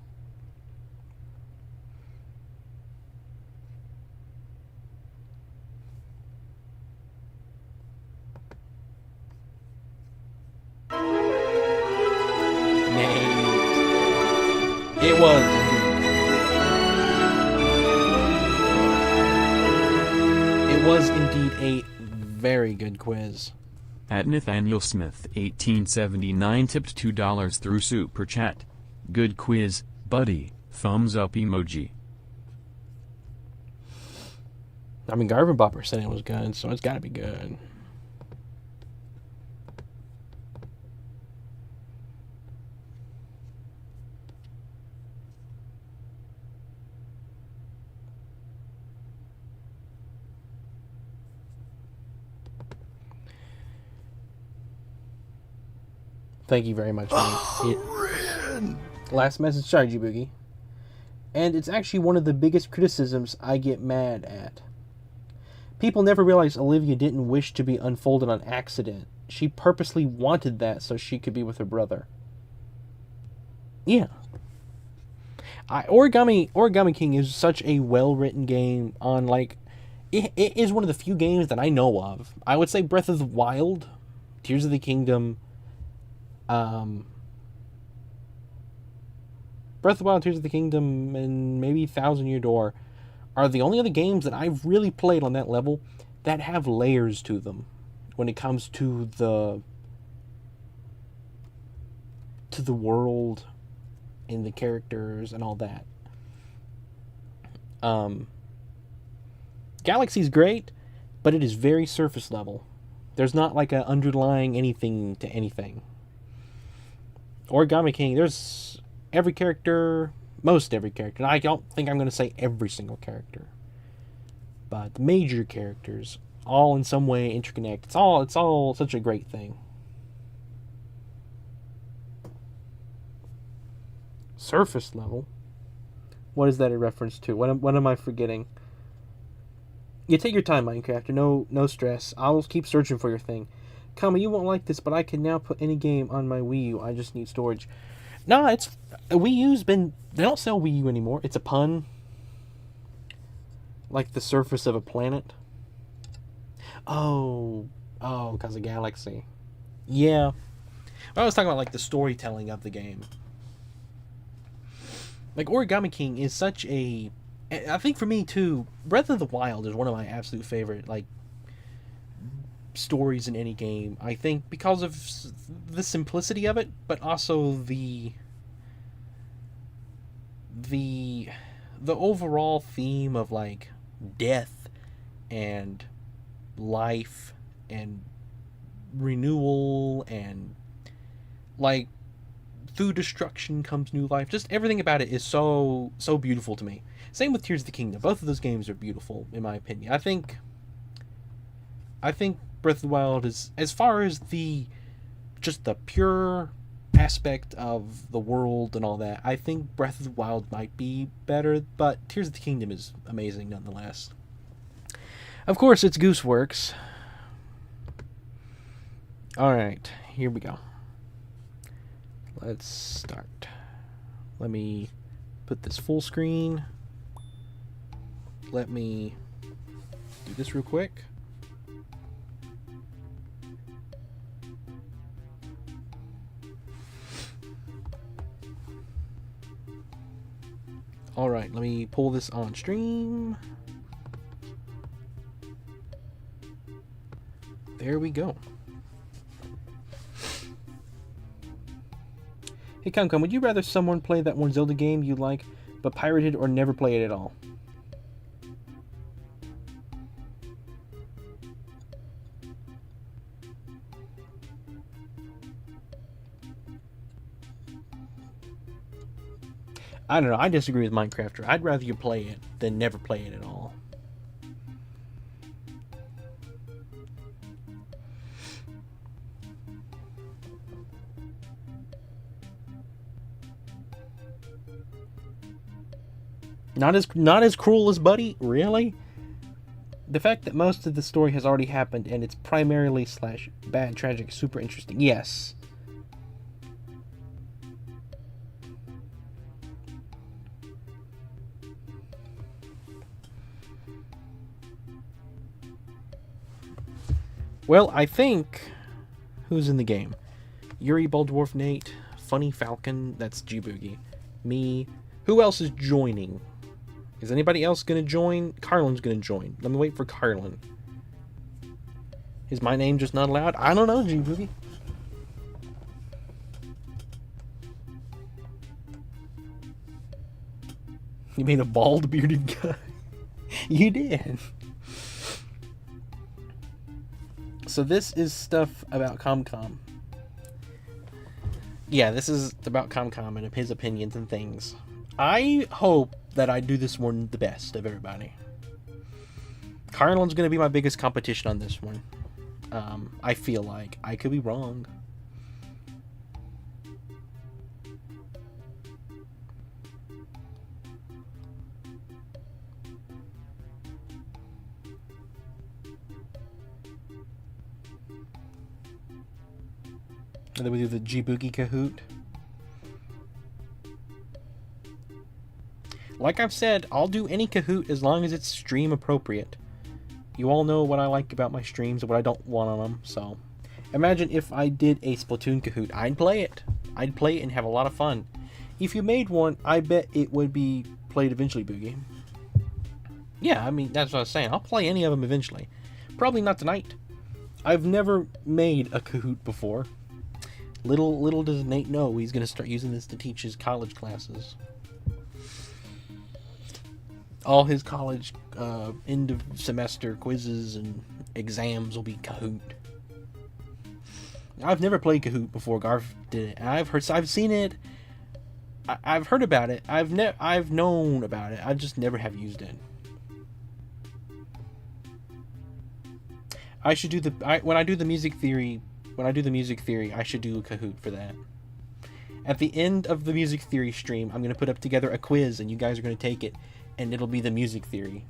was indeed a very good quiz. At Nathaniel Smith 1879 tipped $2 through Super Chat. Good quiz, buddy. Thumbs up emoji. I mean, Garvin Bopper said it was good, so it's got to be good. Thank you very much. Last message, sorry, G-Boogie. And it's actually one of the biggest criticisms I get mad at. People never realize Olivia didn't wish to be unfolded on accident. She purposely wanted that so she could be with her brother. Yeah. Origami King is such a well-written game on, like... It is one of the few games that I know of. I would say Breath of the Wild, Tears of the Kingdom... Breath of the Wild, Tears of the Kingdom, and maybe Thousand Year Door are the only other games that I've really played on that level that have layers to them when it comes to the world and the characters and all that. Galaxy's great, but it is very surface level. There's not like a underlying anything to anything. Origami King, there's every character, most every character. And I don't think I'm going to say every single character, but the major characters all in some way interconnect. It's all such a great thing. Surface level. What is that a reference to? What am I forgetting? You take your time, Minecrafter. No stress. I'll keep searching for your thing. Kama, you won't like this, but I can now put any game on my Wii U. I just need storage. No, it's Wii U's been. They don't sell Wii U anymore. It's a pun. Like the surface of a planet. Oh, because of Galaxy. Yeah. I was talking about like the storytelling of the game. Like Origami King is such a. I think for me too, Breath of the Wild is one of my absolute favorite like stories in any game. I think because of the simplicity of it, but also the overall theme of like death and life and renewal and like through destruction comes new life. Just everything about it is so beautiful to me. Same with Tears of the Kingdom. Both of those games are beautiful in my opinion. I think Breath of the Wild is, as far as the pure aspect of the world and all that, I think Breath of the Wild might be better, but Tears of the Kingdom is amazing nonetheless. Of course, it's Gooseworks. Alright, here we go. Let's start. Let me put this full screen. Let me do this real quick. Alright, let me pull this on stream. There we go. Hey Come, would you rather someone play that one Zelda game you like, but pirated, or never play it at all? I don't know, I disagree with Minecrafter. I'd rather you play it than never play it at all. Not as cruel as Buddy? Really? The fact that most of the story has already happened and it's primarily / bad, tragic, super interesting. Yes. Well, I think... Who's in the game? Yuri, Baldwarf, Nate, Funny Falcon, that's G-Boogie, me. Who else is joining? Is anybody else going to join? Carlin's going to join. Let me wait for Carlin. Is my name just not allowed? I don't know, G Boogie. You made a bald bearded guy. You did. So this is stuff about ComCom. Yeah, this is about ComCom and his opinions and things. I hope that I do this one the best of everybody. Carlin's going to be my biggest competition on this one. I feel like. I could be wrong. And then we do the G-Boogie Kahoot. Like I've said, I'll do any Kahoot as long as it's stream appropriate. You all know what I like about my streams and what I don't want on them, so... Imagine if I did a Splatoon Kahoot. I'd play it. I'd play it and have a lot of fun. If you made one, I bet it would be played eventually, Boogie. Yeah, I mean, that's what I was saying. I'll play any of them eventually. Probably not tonight. I've never made a Kahoot before. Little does Nate know he's going to start using this to teach his college classes. All his college end of semester quizzes and exams will be Kahoot. I've never played Kahoot before. Garth did it. I've seen it. I've heard about it. I've known about it. I just never have used it. I should do when I do the music theory. When I do the music theory, I should do a Kahoot for that. At the end of the music theory stream, I'm gonna put up together a quiz, and you guys are gonna take it, and it'll be the music theory.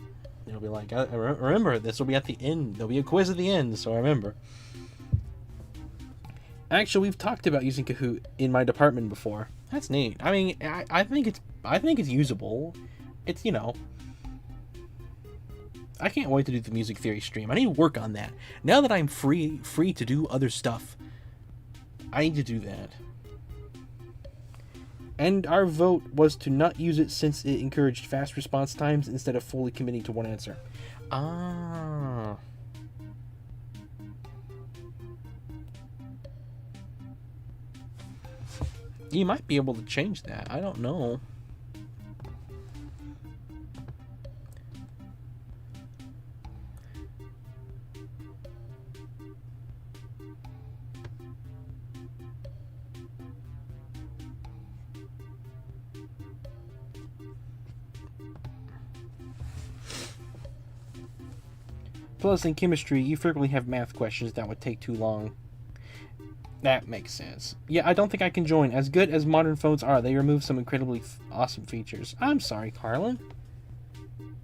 It'll be like, remember, this will be at the end. There'll be a quiz at the end, so I remember. Actually, we've talked about using Kahoot in my department before. That's neat. I mean, I think it's usable. It's, you know. I can't wait to do the music theory stream. I need to work on that. Now that I'm free to do other stuff, I need to do that. And our vote was to not use it since it encouraged fast response times instead of fully committing to one answer. Ah. You might be able to change that. I don't know. Plus, in chemistry, you frequently have math questions that would take too long. That makes sense. Yeah, I don't think I can join. As good as modern phones are, they remove some incredibly awesome features. I'm sorry, Carlin.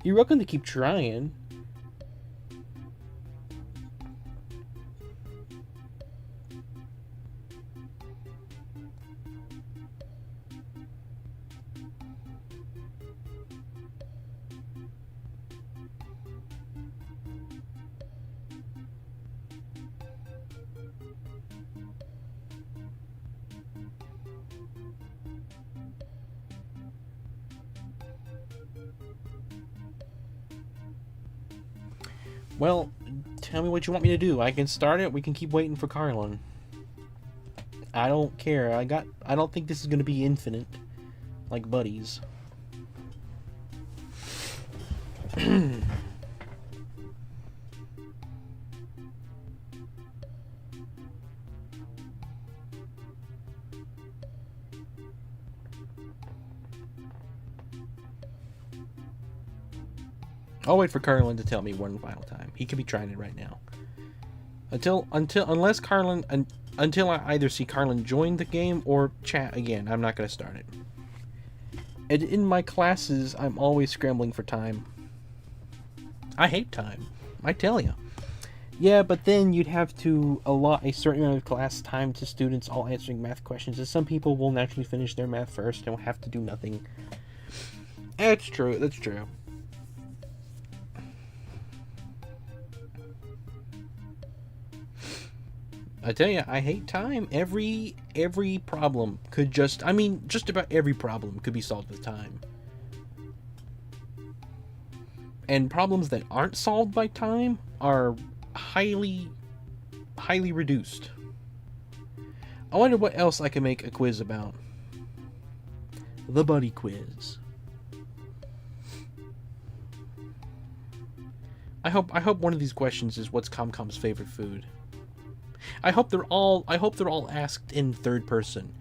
You're welcome to keep trying. Well, tell me what you want me to do. I can start it. We can keep waiting for Carlin. I don't care. I don't think this is going to be infinite, like buddies. I'll wait for Carlin to tell me one final time. He could be trying it right now. Until I either see Carlin join the game or chat again, I'm not going to start it. And in my classes, I'm always scrambling for time. I hate time. I tell you. Yeah, but then you'd have to allot a certain amount of class time to students all answering math questions, as some people will naturally finish their math first and will have to do nothing. That's true. That's true. I tell you, I hate time. Every problem could just about every problem could be solved with time. And problems that aren't solved by time are highly highly reduced. I wonder what else I can make a quiz about. The buddy quiz. I hope one of these questions is what's ComCom's favorite food. I hope they're all asked in third person.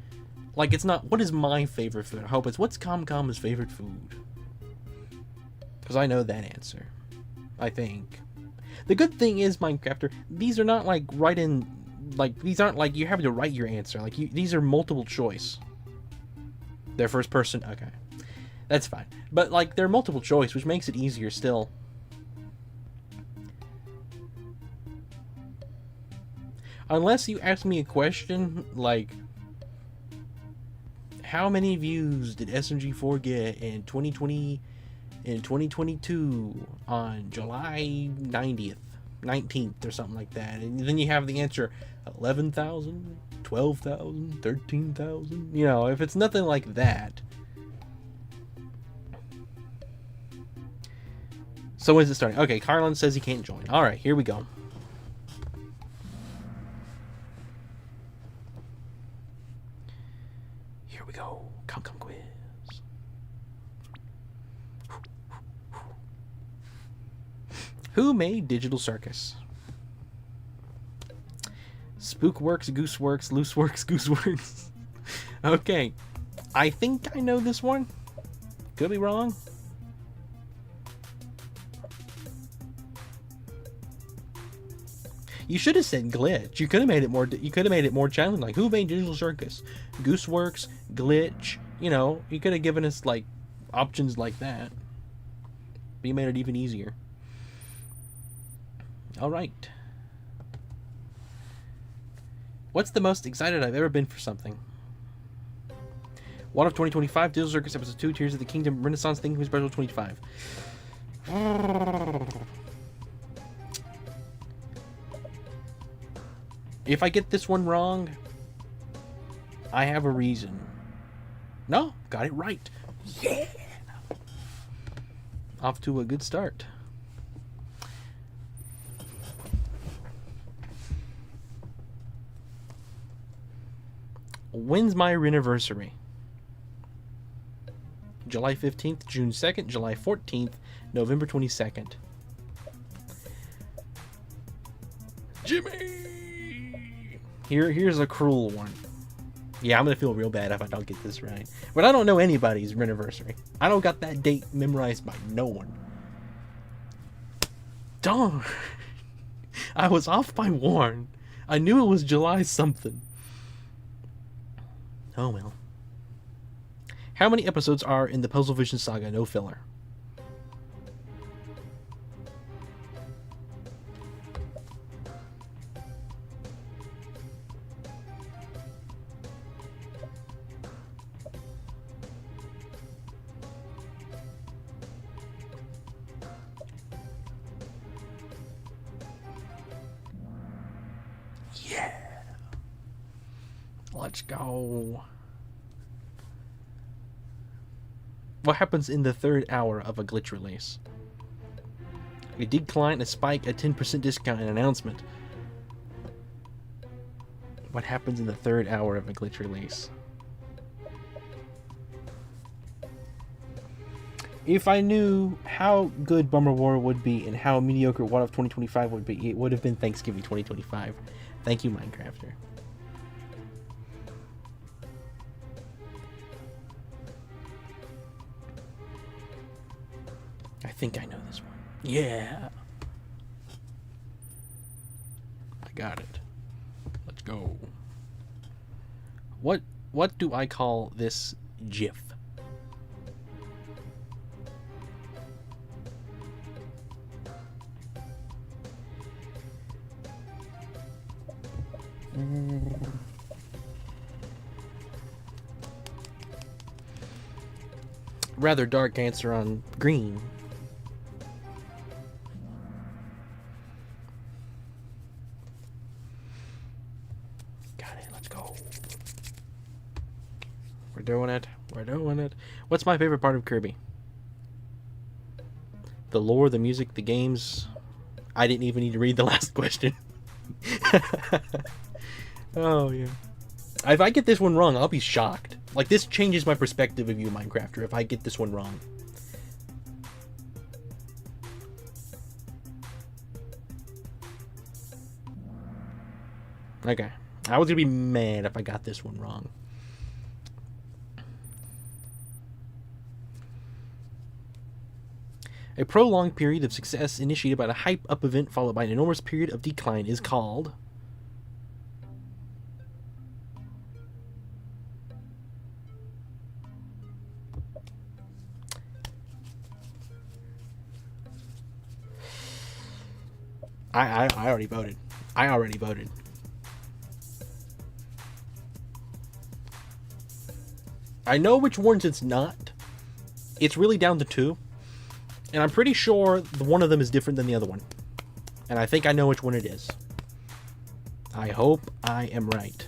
Like, it's not what is my favorite food. I hope it's what's ComCom's favorite food. Because I know that answer. I think. The good thing is, Minecrafter, these are not like these aren't like you have to write your answer. Like these are multiple choice. They're first person. Okay, that's fine. But like they're multiple choice, which makes it easier still. Unless you ask me a question like, how many views did SMG4 get in 2022 on July 19th or something like that, and then you have the answer 11,000, 12,000, 13,000. You know, if it's nothing like that. So when's it starting? Okay, Carlin says he can't join. All right, here we go. Here we go. Come quiz. Who made Digital Circus? Spookworks, Gooseworks, Looseworks, Gooseworks. Okay. I think I know this one. Could be wrong. You should have said Glitch. You could have made it more. You could have made it more challenging. Like, who made Digital Circus? Gooseworks, Glitch. You know, you could have given us like options like that. But you made it even easier. All right. What's the most excited I've ever been for something? One of 2025, Digital Circus Episode 2, Tears of the Kingdom, Renaissance Thinking Special 25. If I get this one wrong, I have a reason. No, got it right. Yeah! Off to a good start. When's my anniversary? July 15th, June 2nd, July 14th, November 22nd. Jimmy! Here's a cruel one. Yeah, I'm gonna feel real bad if I don't get this right. But I don't know anybody's anniversary. I don't got that date memorized by no one. Darn! I was off by one. I knew it was July something. Oh well. How many episodes are in the Puzzle Vision saga? No filler. Yeah. Let's go. What happens in the third hour of a glitch release? A decline, a spike, a 10% discount, an announcement. What happens in the third hour of a glitch release? If I knew how good Bummer War would be and how mediocre What of 2025 would be, it would have been Thanksgiving 2025. Thank you, Minecrafter. I think I know this one. Yeah. I got it. Let's go. What do I call this GIF? Rather dark answer on green. Got it, let's go. We're doing it. We're doing it. What's my favorite part of Kirby? The lore, the music, the games. I didn't even need to read the last question. Oh, yeah. If I get this one wrong, I'll be shocked. Like, this changes my perspective of you, Minecrafter, if I get this one wrong. Okay. I was gonna be mad if I got this one wrong. A prolonged period of success initiated by the hype-up event followed by an enormous period of decline is called... I already voted. I already voted. I know which ones it's not. It's really down to two. And I'm pretty sure one of them is different than the other one. And I think I know which one it is. I hope I am right.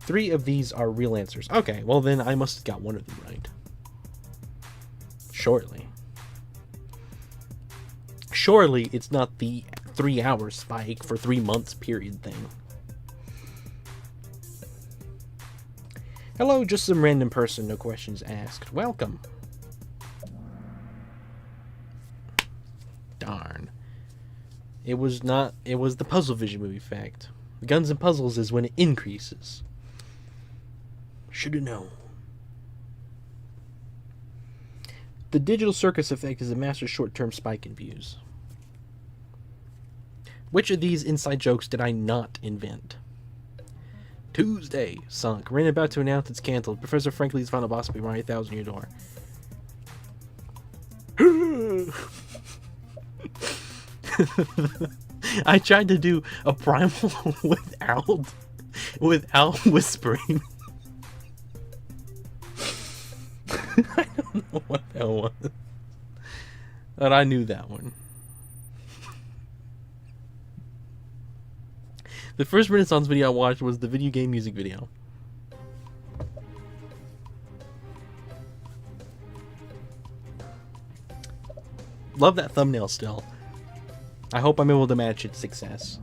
Three of these are real answers. Okay, well then I must have got one of them right. Surely it's not the 3-hour spike for 3 months period thing. Hello, just some random person, no questions asked. Welcome. Darn. It was the Puzzle Vision movie fact. Guns and Puzzles is when it increases. Should've known. The digital circus effect is a master short-term spike in views. Which of these inside jokes did I not invent? Tuesday sunk. Rain about to announce it's canceled. Professor Franklin's final boss will be right 1,000 your door. I tried to do a primal without whispering. I don't know what that was. But I knew that one. The first Renaissance video I watched was the video game music video. Love that thumbnail still. I hope I'm able to match its success.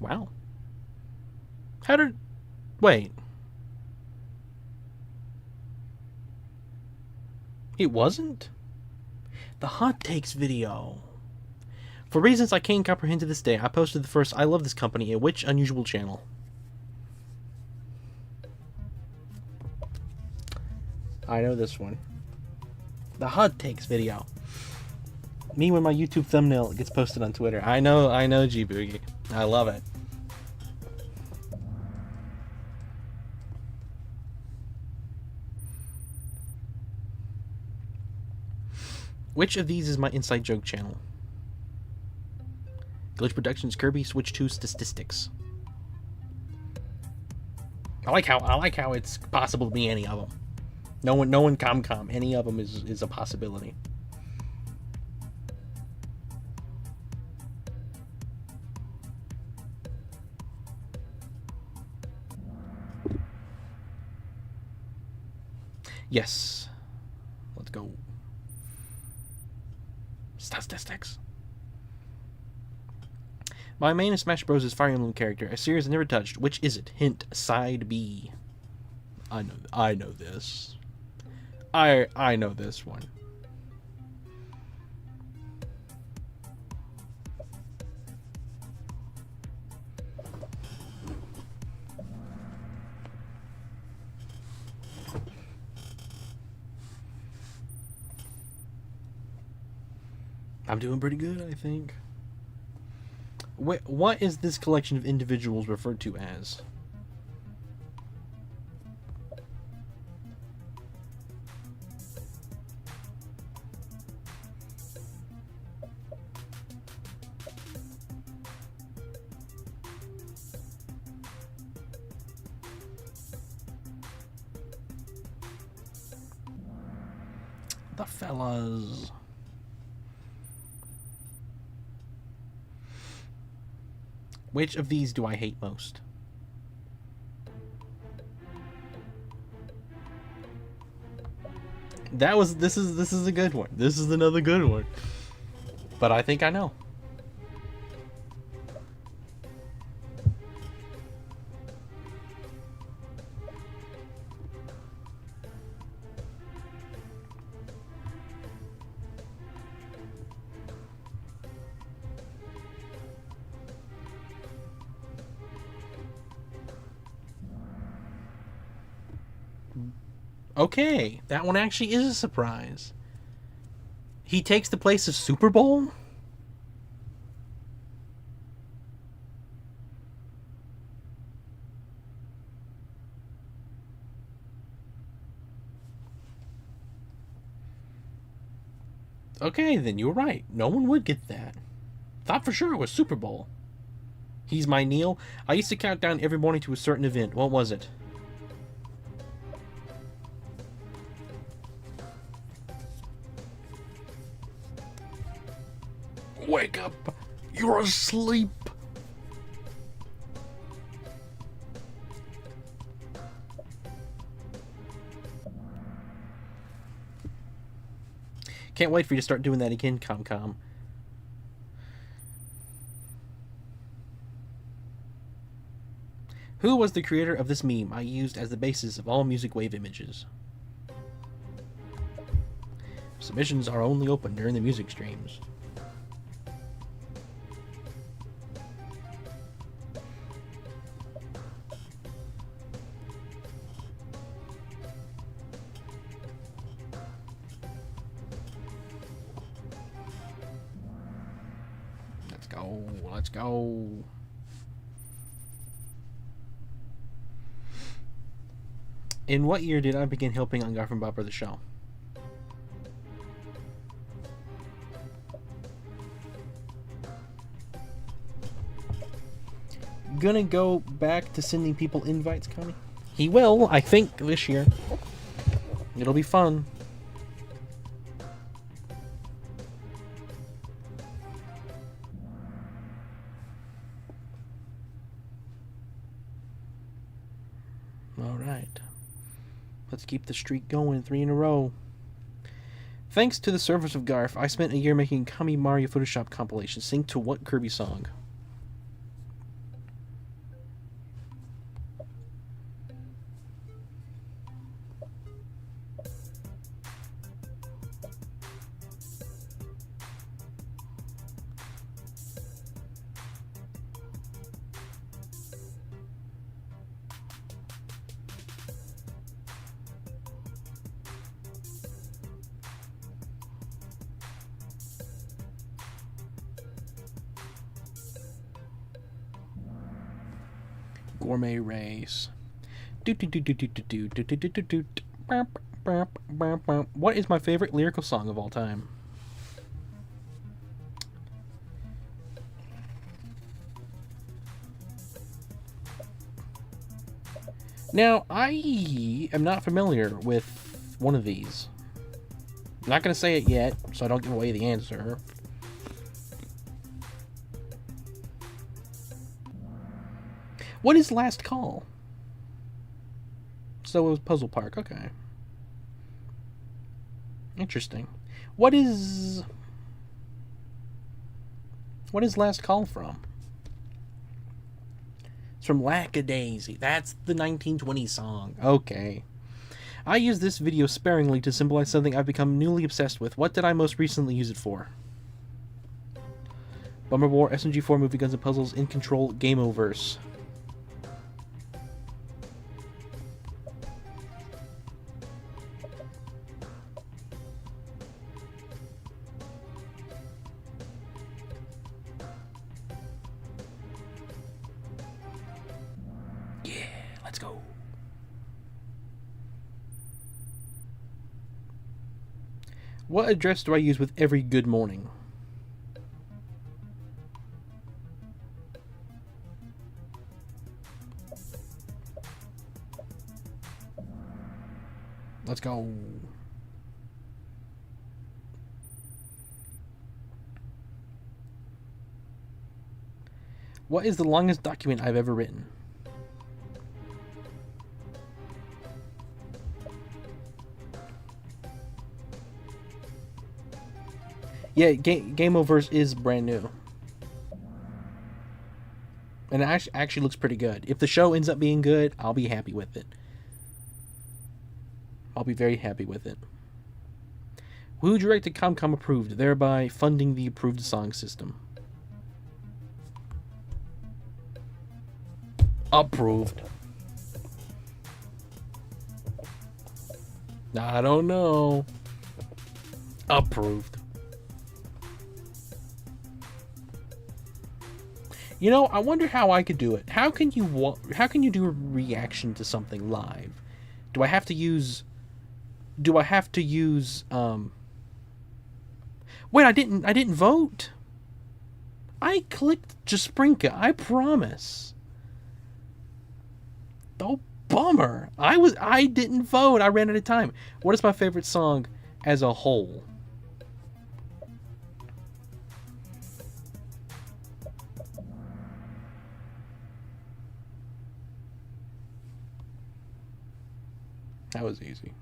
Wow. How did... Wait. It wasn't? The hot takes video. For reasons I can't comprehend to this day, I posted the first I love this company at which unusual channel? I know this one. The hot takes video. Me when my YouTube thumbnail gets posted on Twitter. I know G-Boogie. I love it. Which of these is my inside joke channel? Glitch Productions, Kirby, Switch 2, Statistics. I like how it's possible to be any of them. No one com. Any of them is a possibility. Yes. Let's go. Statistics. My main in Smash Bros. Is Fire Emblem character, a series I never touched. Which is it? Hint, side B. I know this. I know this one. I'm doing pretty good, I think. What is this collection of individuals referred to as? The fellas. Which of these do I hate most? This is a good one. This is another good one. But I think I know. Okay, that one actually is a surprise. He takes the place of Super Bowl? Okay, then you were right. No one would get that. Thought for sure it was Super Bowl. He's my Neil. I used to count down every morning to a certain event. What was it? Wake up! You're asleep! Can't wait for you to start doing that again, ComCom. Who was the creator of this meme I used as the basis of all music wave images? Submissions are only open during the music streams. Let's go. In what year did I begin helping on Garfield Bopper the show? Gonna go back to sending people invites, Connie? He will, I think, this year. It'll be fun. Alright. Let's keep the streak going. 3 in a row. Thanks to the service of Garf, I spent a year making Kami Mario Photoshop compilations. Synced to what Kirby song? Gourmet Race. What is my favorite lyrical song of all time? Now, I am not familiar with one of these. I'm not going to say it yet, so I don't give away the answer. What is Last Call? So it was Puzzle Park. Okay. Interesting. What is Last Call from? It's from Lackadaisy. That's the 1920 song. Okay. I use this video sparingly to symbolize something I've become newly obsessed with. What did I most recently use it for? Bummer War, SMG4, Movie Guns and Puzzles, In Control, Game Overs. Let's go. What address do I use with every good morning? Let's go. What is the longest document I've ever written? Yeah, Game Oververse is brand new. And it actually looks pretty good. If the show ends up being good, I'll be happy with it. I'll be very happy with it. Who directed Comcom approved, thereby funding the approved song system? Approved. I don't know. Approved. You know, I wonder how I could do it. How can you do a reaction to something live? Do I have to use Wait, I didn't vote. I clicked Jasprinka, I promise. Oh, bummer. I didn't vote. I ran out of time. What is my favorite song as a whole? That was easy.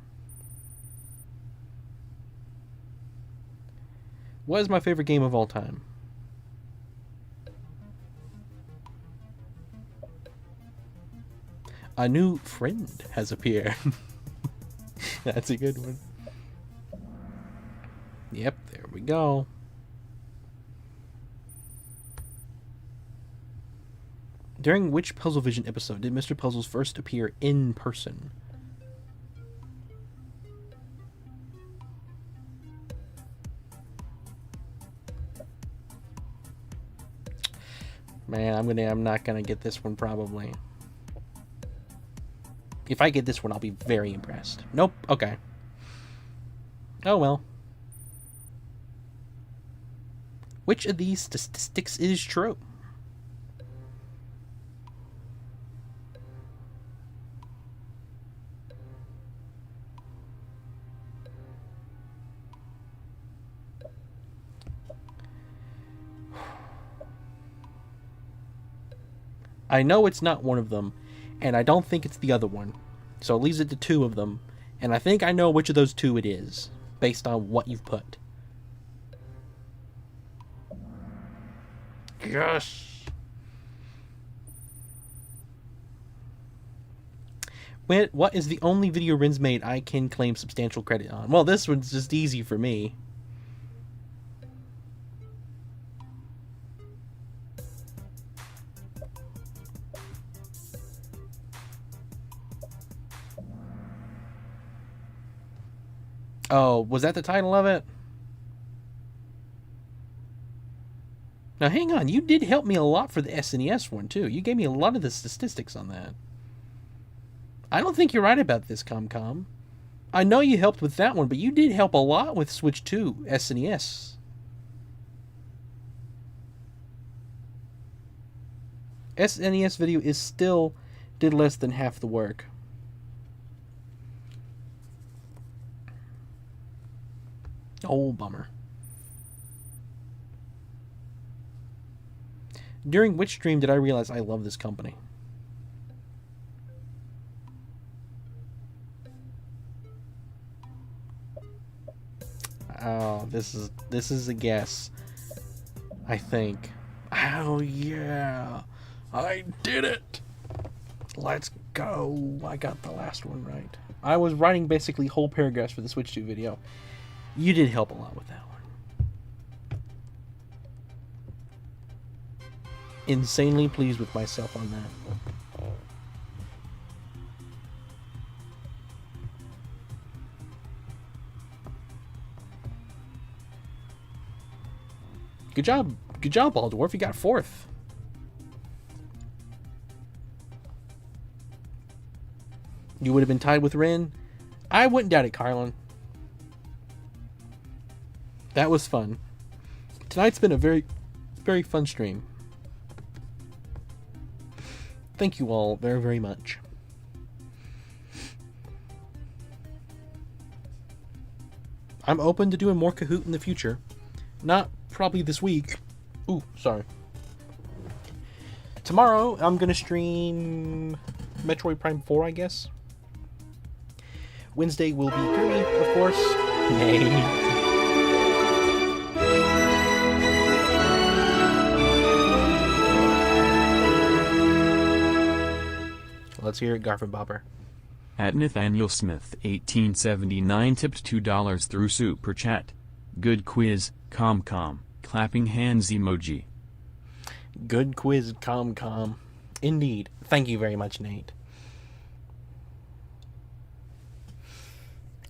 What is my favorite game of all time? A new friend has appeared. That's a good one. Yep, there we go. During which Puzzle Vision episode did Mr. Puzzles first appear in person? Man, I'm not gonna get this one probably. If I get this one, I'll be very impressed. Nope. Okay. Oh well. Which of these statistics is true? I know it's not one of them, and I don't think it's the other one. So it leaves it to two of them, and I think I know which of those two it is, based on what you've put. Yes! What is the only video Rin's made I can claim substantial credit on? Well, this one's just easy for me. Oh, was that the title of it? Now, hang on. You did help me a lot for the SNES one, too. You gave me a lot of the statistics on that. I don't think you're right about this, Comcom. I know you helped with that one, but you did help a lot with Switch 2, SNES. SNES video is still did less than half the work. Oh, bummer. During which stream did I realize I love this company? Oh, this is a guess. I think. Oh yeah. I did it. Let's go. I got the last one right. I was writing basically whole paragraphs for the Switch 2 video. You did help a lot with that one. Insanely pleased with myself on that. Good job, Baldorf. You got fourth. You would have been tied with Rin. I wouldn't doubt it, Carlin. That was fun. Tonight's been a very, very fun stream. Thank you all very, very much. I'm open to doing more Kahoot in the future. Not probably this week. Ooh, sorry. Tomorrow, I'm going to stream Metroid Prime 4, I guess. Wednesday will be Kirby, of course. Nay. Let's hear it, Garfin Bopper. At Nathaniel Smith 1879 tipped $2 through Super Chat. Good quiz, com. Clapping hands emoji. Good quiz, com. Indeed. Thank you very much, Nate.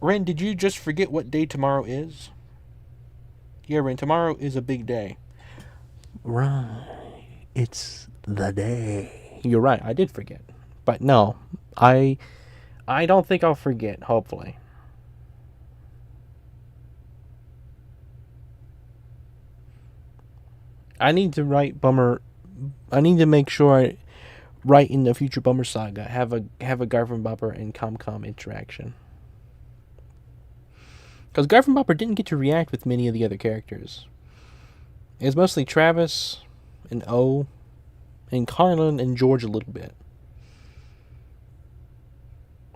Ren, did you just forget what day tomorrow is? Yeah, Ren, tomorrow is a big day. Right. It's the day. You're right, I did forget. But no, I don't think I'll forget, hopefully. I need to write Bummer. I need to make sure I write in the future Bummer Saga. Have a Garfin Bopper and Com interaction. Because Garfin Bopper didn't get to react with many of the other characters. It was mostly Travis and O and Carlin and George a little bit.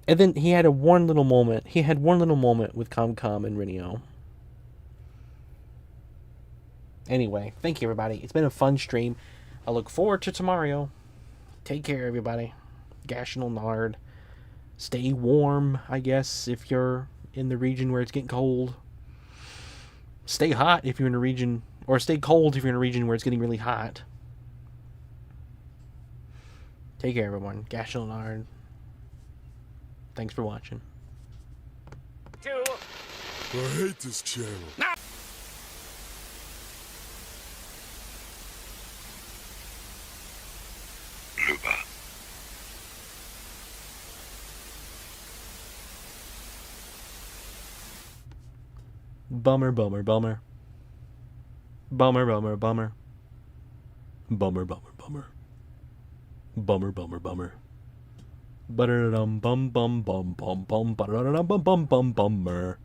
And then he had one little moment. He had one little moment with Com and Renio. Anyway, thank you, everybody. It's been a fun stream. I look forward to tomorrow. Take care, everybody. Gashinal Nard. Stay warm, I guess, if you're in the region where it's getting cold. Stay hot if you're in a region, or stay cold if you're in a region where it's getting really hot. Take care, everyone. Gashinal Nard. Thanks for watching. I hate this channel. Bummer. Bummer. Bummer, bummer. Bummer, bummer. Bum bum bum bum bum bum bum bum bum bummer.